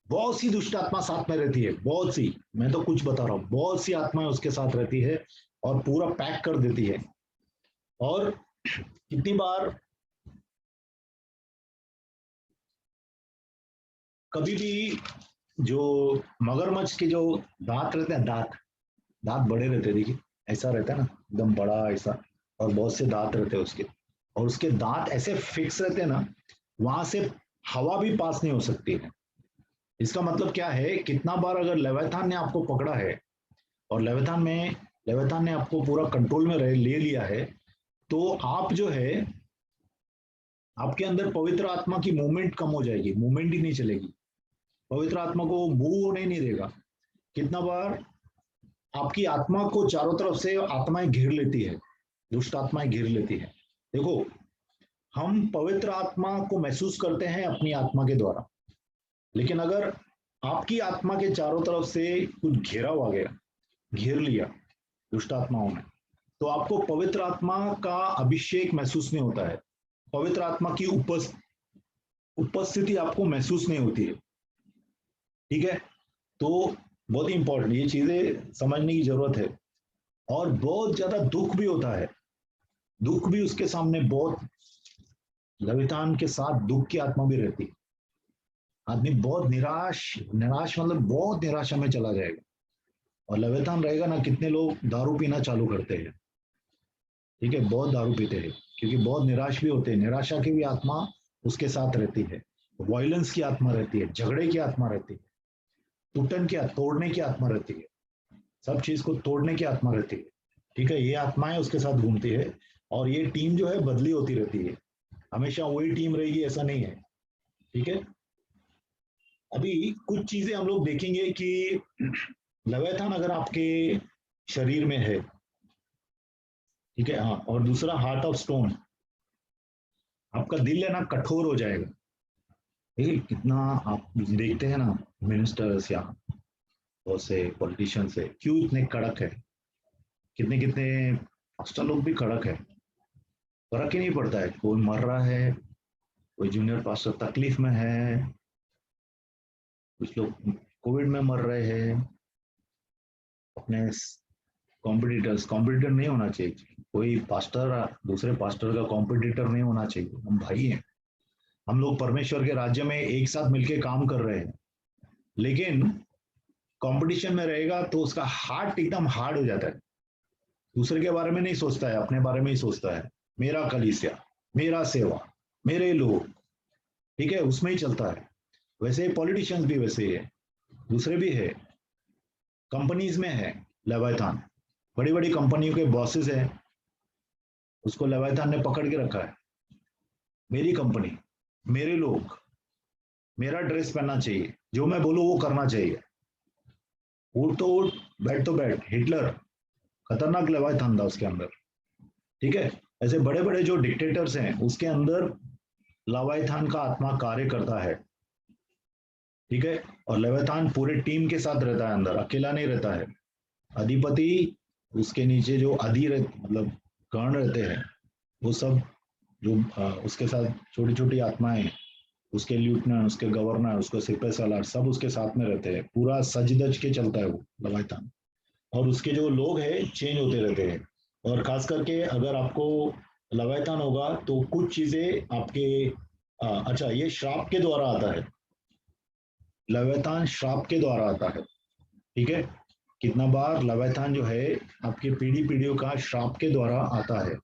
बहुत सी दुष्ट आत्मा साथ में रहती है, बहुत सी, मैं तो कुछ बता रहा हूं, बहुत सी आत्माएं उसके साथ रहती है और पूरा पैक कर देती है। और कितनी बार कभी भी जो मगरमच्छ के जो दांत रहते हैं, दांत दांत बड़े रहते हैं, देखिए ऐसा रहता है ना, एकदम बड़ा ऐसा, और बहुत से दांत रहते हैं उसके, और उसके दांत ऐसे फिक्स रहते हैं ना, वहां से हवा भी पास नहीं हो सकती है। इसका मतलब क्या है, कितना बार अगर लेविथान ने आपको पकड़ा है और लेविथान ने आपको पूरा कंट्रोल में ले लिया है, तो आप जो है, आपके अंदर पवित्र आत्मा की मूवमेंट कम हो जाएगी, मूवमेंट ही नहीं चलेगी, पवित्र आत्मा को मूव होने नहीं देगा। कितना बार आपकी आत्मा को चारों तरफ से आत्माएं घेर लेती है, दुष्ट आत्माएं घेर लेती है। देखो, हम पवित्र आत्मा को महसूस करते हैं अपनी आत्मा के द्वारा, लेकिन अगर आपकी आत्मा के चारों तरफ से कुछ घेरा हुआ गया, घेर लिया दुष्ट आत्माओं ने, तो आपको पवित्र आत्मा का अभिषेक महसूस नहीं होता है, पवित्र आत्मा की उपस्थिति आपको महसूस नहीं होती है। ठीक है, तो बहुत ही इंपॉर्टेंट ये चीजें समझने की जरूरत है। और बहुत ज्यादा दुख भी होता है, दुख भी उसके सामने बहुत, लेविथान के साथ दुख की आत्मा भी रहती है। आदमी बहुत निराश निराश मतलब बहुत निराशा में चला जाएगा, और लेविथान रहेगा ना, कितने लोग दारू पीना चालू करते हैं। ठीक है, बहुत दारू पीते हैं क्योंकि बहुत निराश भी होते हैं, निराशा की भी आत्मा उसके साथ रहती है, वायलेंस की आत्मा रहती है, झगड़े की आत्मा रहती है, टूटन की, तोड़ने की आत्मा रहती है, सब चीज को तोड़ने की आत्मा रहती है। ठीक है, ये आत्माएं उसके साथ घूमती है, और ये टीम जो है बदली होती रहती है, हमेशा वही टीम रहेगी ऐसा नहीं है। ठीक है, अभी कुछ चीजें हम लोग देखेंगे कि लेविथान अगर आपके शरीर में है, ठीक है, हाँ, और दूसरा हार्ट ऑफ स्टोन, आपका दिल है ना कठोर हो जाएगा। ठीक है, कितना आप देखते हैं ना, मिनिस्टर्स या बहुत से पॉलिटिशियंस है, क्यों इतने कड़क है, कितने कितने पास्टर लोग भी कड़क है, फर्क ही नहीं पड़ता है, कोई मर रहा है, कोई जूनियर पास्टर तकलीफ में है, कुछ लोग कोविड में मर रहे हैं, अपने कॉम्पिटिटर नहीं होना चाहिए, कोई पास्टर दूसरे पास्टर का कॉम्पिटिटर नहीं होना चाहिए, हम भाई हैं, हम लोग परमेश्वर के राज्य में एक साथ मिलके काम कर रहे हैं। लेकिन कंपटीशन में रहेगा तो उसका हार्ट एकदम हार्ड हो जाता है, दूसरे के बारे में नहीं सोचता है, अपने बारे में ही सोचता है, मेरा कलीसिया, मेरा सेवा, मेरे लोग, ठीक है, उसमें ही चलता है। वैसे पॉलिटिशियंस भी वैसे ही है, दूसरे भी है, कंपनीज में है लेविथान, बड़ी बड़ी कंपनियों के बॉसेस हैं, उसको लेविथान ने पकड़ के रखा है, मेरी कंपनी, मेरे लोग, मेरा ड्रेस पहनना चाहिए, जो मैं बोलूं वो करना चाहिए, उठ तो उठ, बैठ तो बैठ, हिटलर खतरनाक लेविथान था उसके अंदर। ठीक है, ऐसे बड़े बड़े जो डिक्टेटर्स हैं उसके अंदर लेविथान का आत्मा कार्य करता है। ठीक है, और लेविथान पूरे टीम के साथ रहता है अंदर, अकेला नहीं रहता है, अधिपति, उसके नीचे जो मतलब गण रहते हैं, वो सब जो उसके साथ छोटी छोटी आत्माएं, उसके लेफ्टिनेंट, उसके गवर्नर, उसके सिपह सालार, सब उसके साथ में रहते हैं, पूरा सज धज के चलता है वो लेविथान, और उसके जो लोग हैं चेंज होते रहते हैं। और खास करके अगर आपको लेविथान होगा तो कुछ चीजें आपके अच्छा, ये श्राप के द्वारा आता है, लेविथान श्राप के द्वारा आता है। ठीक है, कितना बार लेविथान जो है आपके पीढ़ी पीढ़ियों का श्राप के द्वारा आता है,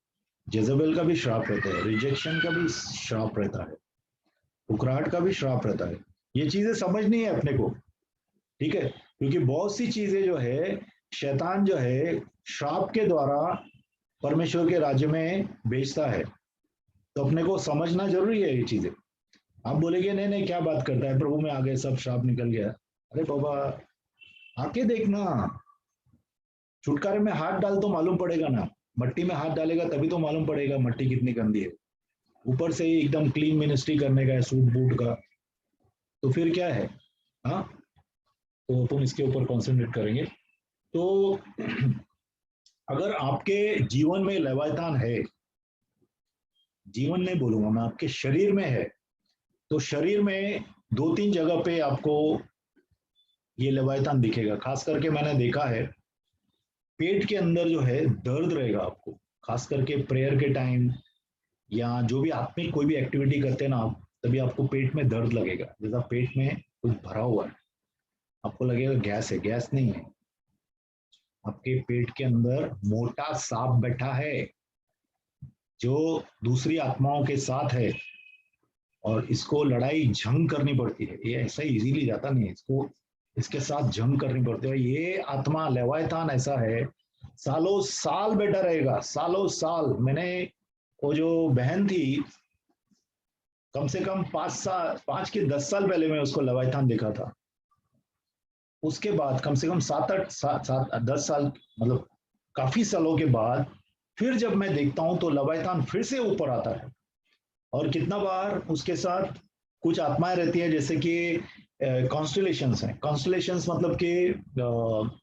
जेजेबेल का भी श्राप रहता है, रिजेक्शन का भी श्राप रहता है, उकराहट का भी श्राप रहता है, ये चीजें समझनी है अपने को। ठीक है, क्योंकि बहुत सी चीजें जो है शैतान जो है श्राप के द्वारा परमेश्वर के राज्य में बेचता है, तो अपने को समझना जरूरी है ये चीजें। आप बोलेंगे नहीं नहीं क्या बात करता है, प्रभु में आ गए सब श्राप निकल गया, अरे बाबा आके देखना, छुटकारे में हाथ डाल तो मालूम पड़ेगा ना, मट्टी में हाथ डालेगा तभी तो मालूम पड़ेगा मट्टी कितनी गंदी है। ऊपर से ही एकदम क्लीन मिनिस्ट्री करने का है, सूट बूट का, तो फिर क्या है। हाँ, तो तुम इसके ऊपर कॉन्सेंट्रेट करेंगे। तो अगर आपके जीवन में लेवायतान है, जीवन नहीं बोलूंगा मैं, आपके शरीर में है, तो शरीर में दो तीन जगह पे आपको ये लेवायतान दिखेगा। खास करके मैंने देखा है पेट के अंदर जो है दर्द रहेगा आपको, खास करके प्रेयर के टाइम या जो भी आत्मिक कोई भी एक्टिविटी करते हैं ना आप, तभी आपको पेट में दर्द लगेगा, जैसा पेट में कुछ भरा हुआ है। आपको लगेगा गैस है, गैस नहीं है, आपके पेट के अंदर मोटा सांप बैठा है जो दूसरी आत्माओं के साथ है, और इसको लड़ाई जंग करनी पड़ती है। ये ऐसा इजीली जाता नहीं है, इसको इसके साथ जंग करनी पड़ती है। ये आत्मा लेवायतान ऐसा है, सालों साल बैठा रहेगा, सालों साल। मैंने वो जो बहन थी, कम से कम 5 साल, 5 के 10 साल पहले मैं उसको लेवायतान देखा था। उसके बाद कम से कम 7 8 7 10 साल, मतलब काफी सालों के बाद फिर जब मैं देखता हूं तो लेवायतान फिर से ऊपर आता है। और कितना बार उसके साथ कुछ आत्माएं रहती है, जैसे कि कॉन्स्टलेशंस हैं। कॉन्स्टलेशंस मतलब कि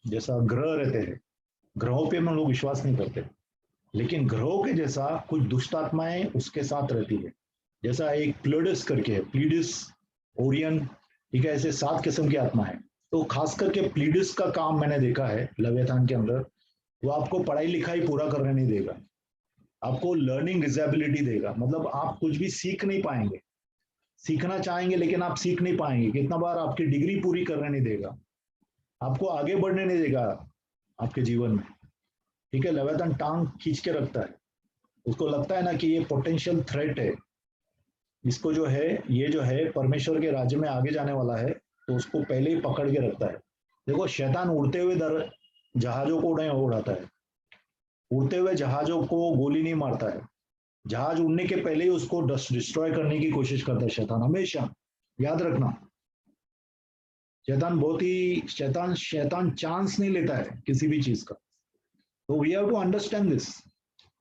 जैसा ग्रह रहते हैं, ग्रहों पे हम लोग विश्वास नहीं करते, लेकिन ग्रहों के जैसा कुछ दुष्ट आत्माएं उसके साथ रहती है। जैसा एक प्लेडिस करके है, प्लीडिस, ओरियन, ठीक है, ऐसे 7 किस्म की आत्मा है। तो खास करके प्लीडिस का काम मैंने देखा है लेवियाथान के अंदर। वो आपको पढ़ाई लिखाई पूरा करने नहीं देगा, आपको लर्निंग डिसेबिलिटी देगा, मतलब आप कुछ भी सीख नहीं पाएंगे। सीखना चाहेंगे लेकिन आप सीख नहीं पाएंगे। कितना बार आपकी डिग्री पूरी करने नहीं देगा, आपको आगे बढ़ने नहीं देगा आपके जीवन में। ठीक है, लेवियाथान टांग खींच के रखता है। उसको लगता है ना कि ये पोटेंशियल थ्रेट है, इसको जो है, ये जो है परमेश्वर के राज्य में आगे जाने वाला है, तो उसको पहले ही पकड़ के रखता है। देखो, शैतान उड़ते हुए जहाजों को उड़ाता है, उड़ते हुए जहाजों को गोली नहीं मारता है, जहाज उड़ने के पहले ही उसको डिस्ट्रॉय करने की कोशिश करता है शैतान, हमेशा याद रखना। शैतान शैतान चांस नहीं लेता है किसी भी चीज का। तो we have to understand this,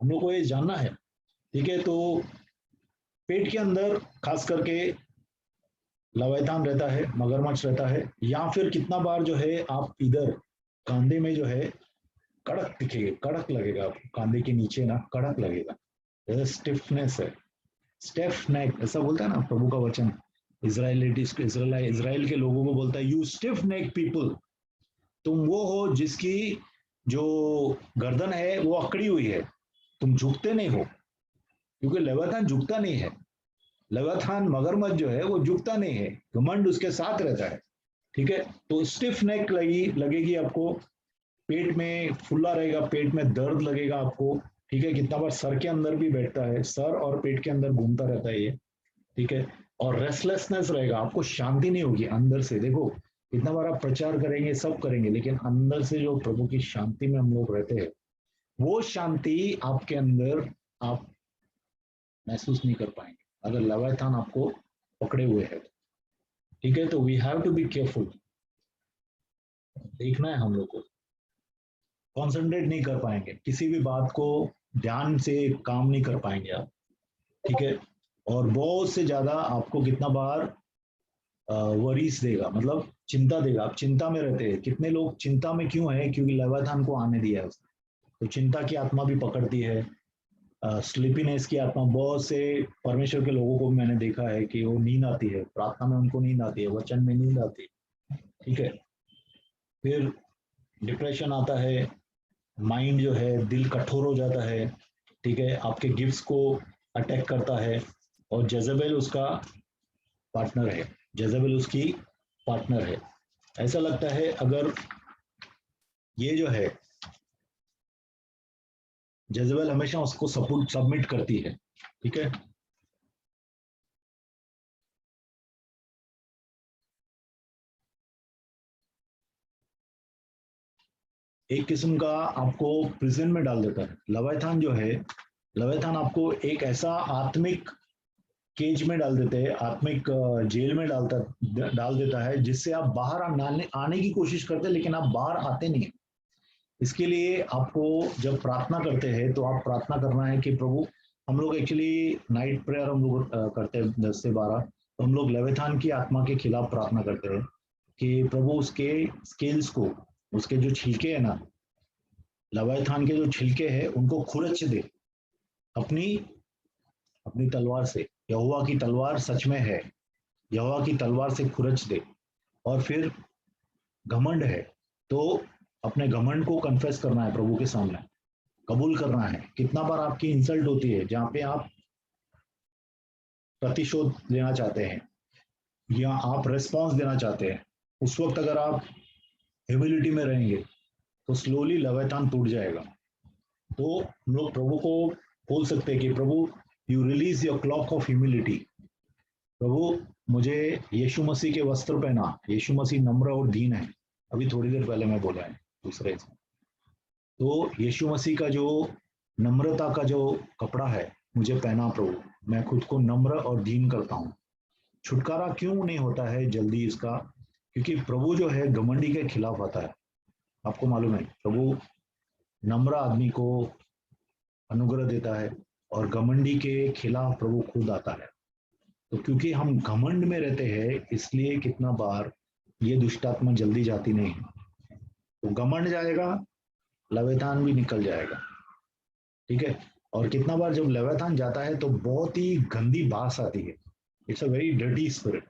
हम लोग को ये जानना है। ठीक है, तो पेट के अंदर खास करके लवाइथान रहता है, मगरमच्छ रहता है, या फिर कितना बार जो है आप इधर कांधे में जो है कड़क दिखेगा, कड़क लगेगा आपको, कांधे के नीचे ना कड़क लगेगा, जैसे स्टिफनेस है, स्टेफ नेक ऐसा बोलता है ना प्रभु का वचन। इसराइल के लोगों को बोलता है, यू स्टिफ नेक पीपल, तुम वो हो जिसकी जो गर्दन है वो अकड़ी हुई है, तुम झुकते नहीं हो। क्योंकि लेवाथान झुकता नहीं है, लेवाथान मगरमच्छ जो है वो झुकता नहीं है, घमंड उसके साथ रहता है। ठीक है, तो स्टिफ नेक लगेगी आपको, पेट में फुल्ला रहेगा, पेट में दर्द लगेगा आपको। ठीक है, कितना बार सर के अंदर भी बैठता है, सर और पेट के अंदर घूमता रहता है ये। ठीक है, और रेस्टलेसनेस रहेगा, आपको शांति नहीं होगी अंदर से। देखो, कितना बार आप प्रचार करेंगे, सब करेंगे, लेकिन अंदर से जो प्रभु की शांति में हम लोग रहते हैं, वो शांति आपके अंदर आप महसूस नहीं कर पाएंगे अगर लेवियाथान आपको पकड़े हुए है। ठीक है, तो we have to be careful, देखना है हम लोग को, कॉन्सेंट्रेट नहीं कर पाएंगे किसी भी बात को, ध्यान से काम नहीं कर पाएंगे आप। ठीक है, और बहुत से ज्यादा आपको कितना बार वरीज देगा, मतलब चिंता देगा, आप चिंता में रहते हैं। कितने लोग चिंता में क्यों है? क्योंकि लेवियाथान को आने दिया है उसने। तो चिंता की आत्मा भी पकड़ती है, स्लीपीनेस की आत्मा। बहुत से परमेश्वर के लोगों को मैंने देखा है कि वो नींद आती है, प्रार्थना में उनको नींद आती है, वचन में नींद आती है। ठीक है, फिर डिप्रेशन आता है, माइंड जो है, दिल कठोर हो जाता है। ठीक है, आपके गिफ्ट्स को अटैक करता है, और जेजेबेल उसका पार्टनर है, जेजेबेल उसकी पार्टनर है। ऐसा लगता है अगर ये जो है जेजेबेल हमेशा उसको सपोर्ट सबमिट करती है। ठीक है, एक किस्म का आपको प्रिजन में डाल देता है। लेवियाथान जो है, लेवियाथान आपको एक ऐसा आत्मिक केज में डाल देते हैं, आत्मिक जेल में डाल देता है, जिससे आप बाहर आने की कोशिश करते हैं, लेकिन आप बाहर आते नहीं। इसके लिए आपको जब प्रार्थना करते हैं तो आप प्रार्थना करना है कि प्रभु, हम लोग एक्चुअली नाइट प्रेयर हम लोग करते हैं 10 से 12, तो हम लोग लेविथान की आत्मा के खिलाफ प्रार्थना करते हैं कि प्रभु उसके स्किल्स को, उसके जो छिलके है ना, लेविथान के जो छिलके हैं उनको खुरच दे अपनी अपनी तलवार से। यहोवा की तलवार सच में है, यहोवा की तलवार से खुरच दे। और फिर घमंड है तो अपने घमंड को कन्फेस करना है प्रभु के सामने, कबूल करना है। कितना बार आपकी इंसल्ट होती है जहां पे आप प्रतिशोध लेना चाहते हैं या आप रेस्पॉन्स देना चाहते हैं, उस वक्त अगर आप ह्यूमिलिटी में रहेंगे तो स्लोली लेविथान टूट जाएगा। तो हम लोग प्रभु को बोल सकते हैं कि प्रभु, you release your cloak of humility. प्रभु, मुझे यीशु मसीह के वस्त्र पहना। यीशु मसीह नम्र और दीन है, अभी थोड़ी देर पहले मैं बोला है दूसरे से। तो यीशु मसीह का जो नम्रता का जो कपड़ा है मुझे पहना प्रभु, मैं खुद को नम्र और दीन करता हूँ। छुटकारा क्यों नहीं होता है जल्दी इसका? क्योंकि प्रभु जो है घमंडी के खिलाफ आता है। आपको मालूम है, प्रभु नम्र आदमी को अनुग्रह देता है और घमंडी के खिलाफ प्रभु खुद आता है। तो क्योंकि हम घमंड में रहते हैं, इसलिए कितना बार ये दुष्टात्मा जल्दी जाती नहीं है। तो घमंड जाएगा, लेविथान भी निकल जाएगा, ठीक है। और कितना बार जब लेविथान जाता है तो बहुत ही गंदी बास आती है। It's a very dirty spirit,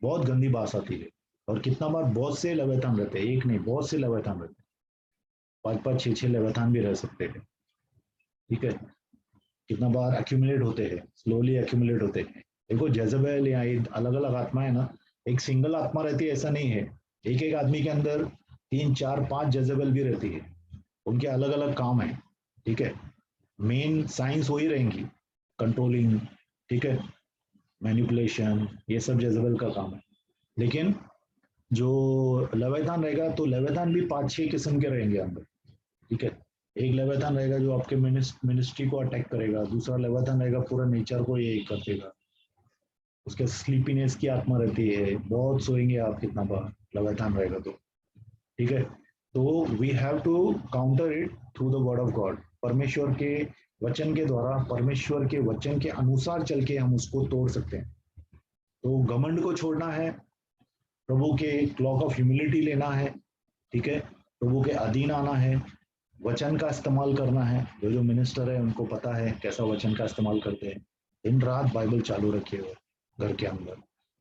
बहुत गंदी बास आती है। और कितना बार बहुत से लेविथान रहते हैं, एक नहीं बहुत से लेविथान रहते हैं, 5-5 6-6 लेविथान भी रह सकते हैं, ठीक है। कितना बार एक्यूमुलेट होते हैं, स्लोली एक्यूमुलेट होते हैं। देखो जेजबेल या अलग अलग आत्मा है ना, एक सिंगल आत्मा रहती है ऐसा नहीं है। एक एक आदमी के अंदर 3 4 5 जेजबेल भी रहती है, उनके अलग अलग काम है, ठीक है। मेन साइंस वही रहेंगी, कंट्रोलिंग, ठीक है, मैनिपुलेशन, ये सब जेजबेल का काम है। लेकिन जो लेविथान रहेगा तो लेविथान भी 5-6 किस्म के रहेंगे अंदर, ठीक है। एक लेविथान रहेगा जो आपके मिनिस्ट्री को अटैक करेगा, दूसरा लेविथान रहेगा पूरा नेचर को ये कर देगा। उसके स्लीपीनेस की आत्मा रहती है, बहुत सोएंगे आप कितना बार लेविथान रहेगा तो, ठीक है। तो we have to counter it through the word of God. परमेश्वर के वचन के द्वारा, परमेश्वर के वचन के अनुसार चल के हम उसको तोड़ सकते हैं। तो घमंड को छोड़ना है, प्रभु के क्लॉक ऑफ ह्यूमिलिटी लेना है, ठीक है, प्रभु के अधीन आना है, वचन का इस्तेमाल करना है। जो जो मिनिस्टर है उनको पता है कैसा वचन का इस्तेमाल करते हैं। दिन रात बाइबल चालू रखे हो घर के अंदर,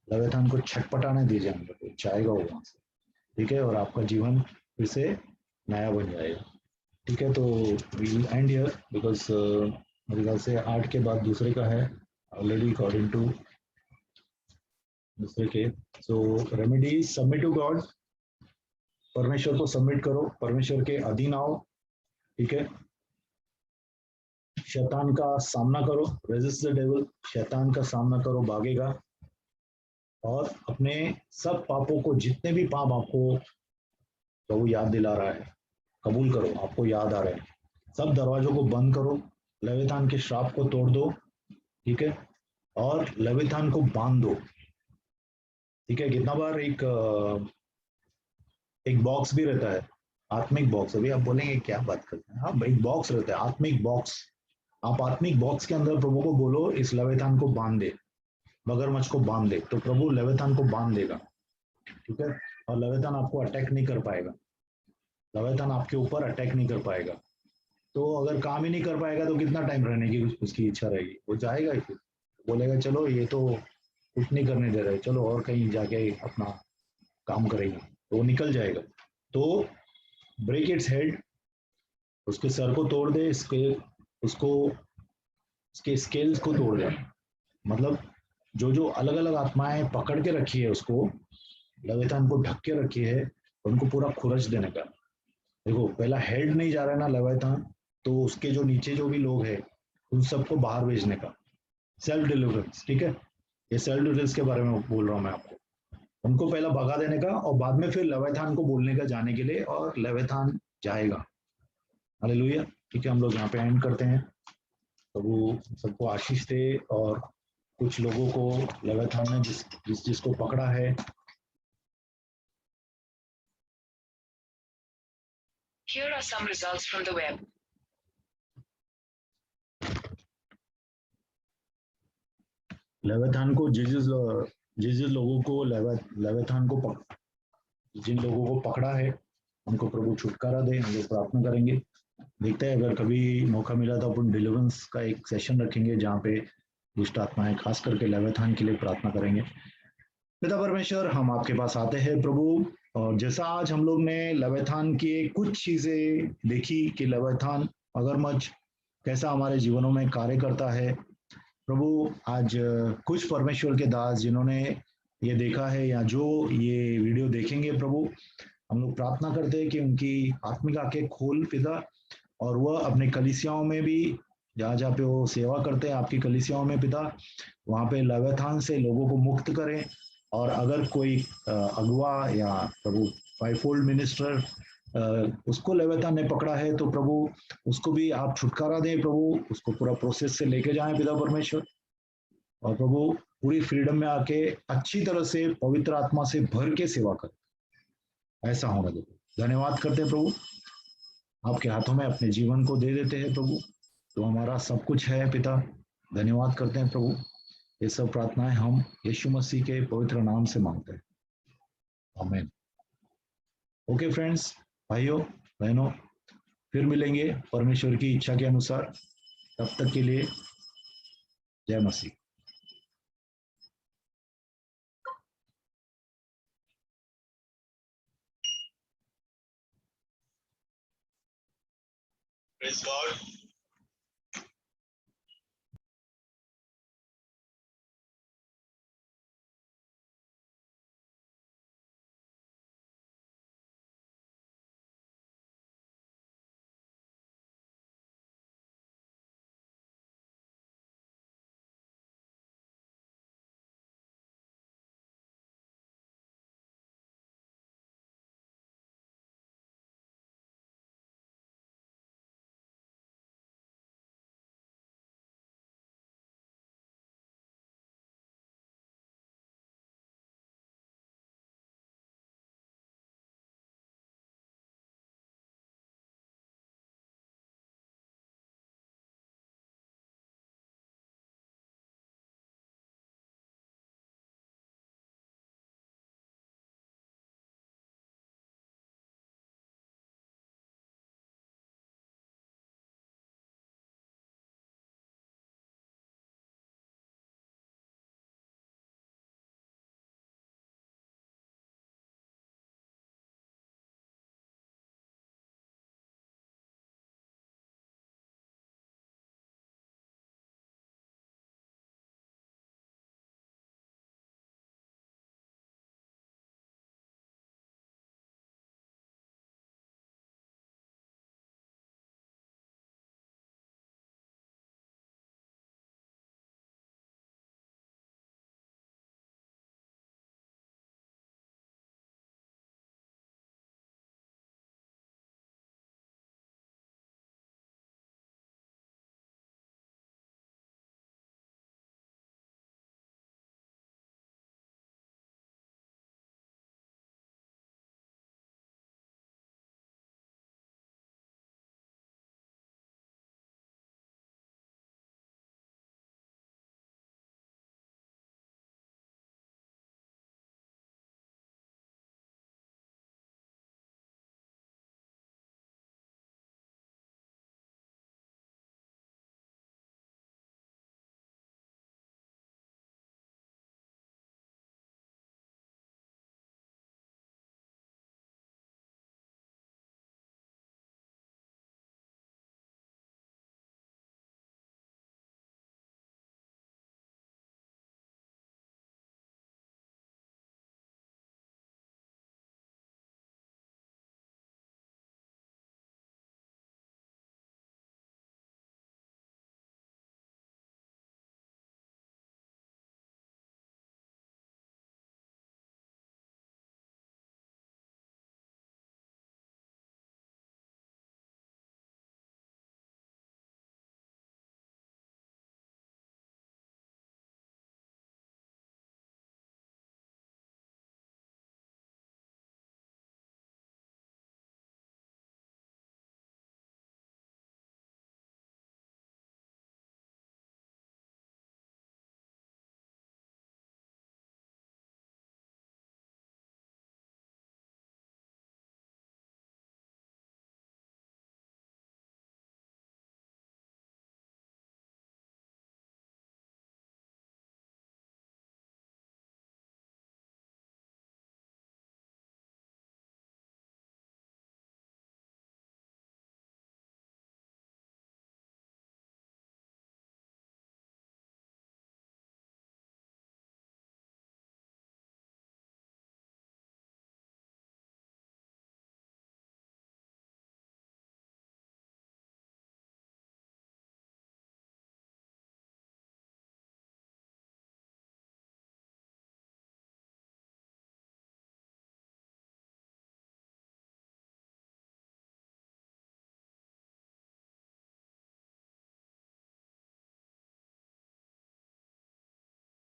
लेविथान को छटपटाने दीजिए अंदर, तो जाएगा वो वहां से, ठीक है। और आपका जीवन फिर से नया बन जाएगा, ठीक है। तो वील एंड हियर बिकॉज मेरे ख्याल से 8 के बाद दूसरे का है ऑलरेडी अकॉर्डिंग टू दूसरे के। सो रेमेडी सबमिट टू गॉड, परमेश्वर को सबमिट करो, परमेश्वर के अधीन आओ, ठीक है। शैतान का सामना करो, रेजिस्ट द डेविल, शैतान का सामना करो, भागेगा। और अपने सब पापों को, जितने भी पाप आपको प्रभु याद दिला रहा है, कबूल करो, आपको याद आ रहे हैं। सब दरवाजों को बंद करो, लेविथान के श्राप को तोड़ दो, ठीक है। और लेविथान को बांध दो, ठीक है। कितना बार एक बॉक्स भी रहता है, आत्मिक बॉक्स। अभी आप बोलेंगे क्या बात करते हैं, हाँ, एक बॉक्स रहता है, आत्मिक बॉक्स। आप आत्मिक बॉक्स के अंदर प्रभु को बोलो इस लेविथान को बांध दे, मगरमच्छ को बांध दे, तो प्रभु लेविथान को बांध देगा, ठीक है। और लेविथान आपको अटैक नहीं कर पाएगा, लेविथान आपके ऊपर अटैक नहीं कर पाएगा। तो अगर काम ही नहीं कर पाएगा तो कितना टाइम रहने की उसकी इच्छा रहेगी, वो जाएगा ही, फिर बोलेगा चलो ये तो कुछ नहीं करने दे रहे, चलो और कहीं जाके अपना काम करेंगे, तो वो निकल जाएगा। तो ब्रेक इट्स हेड, उसके सर को तोड़ दे, इसके उसको उसके स्केल्स को तोड़ दे। मतलब जो जो अलग अलग आत्माएं पकड़ के रखी है उसको, लेविथान को ढक के रखी है, उनको पूरा खुरच देने का। देखो पहला हेड नहीं जा रहा है ना लेविथान, तो उसके जो नीचे जो भी लोग हैं उन सबको बाहर भेजने का, सेल्फ डिलीवरेंस, ठीक है। ये सेल्फ डिलीवरेंस के बारे में बोल रहा हूँ मैं आपको। उनको पहला भगा देने का और बाद में फिर लेविथान को बोलने का जाने के लिए, और लेविथान जाएगा। हालेलुया, ठीक है। हम लोग यहाँ पे एंड करते हैं। तो वो सबको आशीष दे। और कुछ लोगों को लेविथान ने जिसको पकड़ा है, Here are some results from the web. लेविथान को जिस लोगों को लेविथान को जिन लोगों को पकड़ा है उनको प्रभु छुटकारा दे। हम लोग प्रार्थना करेंगे। देखते हैं अगर कभी मौका मिला तो अपन डिलीवरेंस का एक सेशन रखेंगे जहाँ पे दुष्ट आत्माएं खास करके लेविथान के लिए प्रार्थना करेंगे। पिता परमेश्वर, हम आपके पास आते हैं प्रभु, और जैसा आज हम लोग ने लेविथान की कुछ चीजें देखी कि लेविथान मगरमच्छ कैसा हमारे जीवनों में कार्य करता है प्रभु, आज कुछ परमेश्वर के दास जिन्होंने ये देखा है या जो ये वीडियो देखेंगे प्रभु, हम लोग प्रार्थना करते हैं कि उनकी आत्मिक आंखें खोल पिता, और वह अपने कलीसियाओं में भी जहाँ जहाँ पे वो सेवा करते हैं आपकी कलीसियाओं में पिता, वहाँ पे लेविथान से लोगों को मुक्त करें। और अगर कोई अगुआ या प्रभु फाइवफोल्ड मिनिस्टर उसको लेविथान ने पकड़ा है तो प्रभु उसको भी आप छुटकारा दें प्रभु, उसको पूरा प्रोसेस से लेके जाएं पिता परमेश्वर, और प्रभु पूरी फ्रीडम में आके अच्छी तरह से पवित्र आत्मा से भर के सेवा करें। ऐसा होना दे। धन्यवाद करते हैं प्रभु, आपके हाथों में अपने जीवन को दे देते हैं प्रभु, तो हमारा सब कुछ है पिता। धन्यवाद करते हैं प्रभु। ये सब प्रार्थनाएं हम यीशु मसीह के पवित्र नाम से मांगते हैं, आमीन। ओके फ्रेंड्स, भाइयों बहनों, फिर मिलेंगे परमेश्वर की इच्छा के अनुसार। तब तक के लिए जय मसीह। Praise God.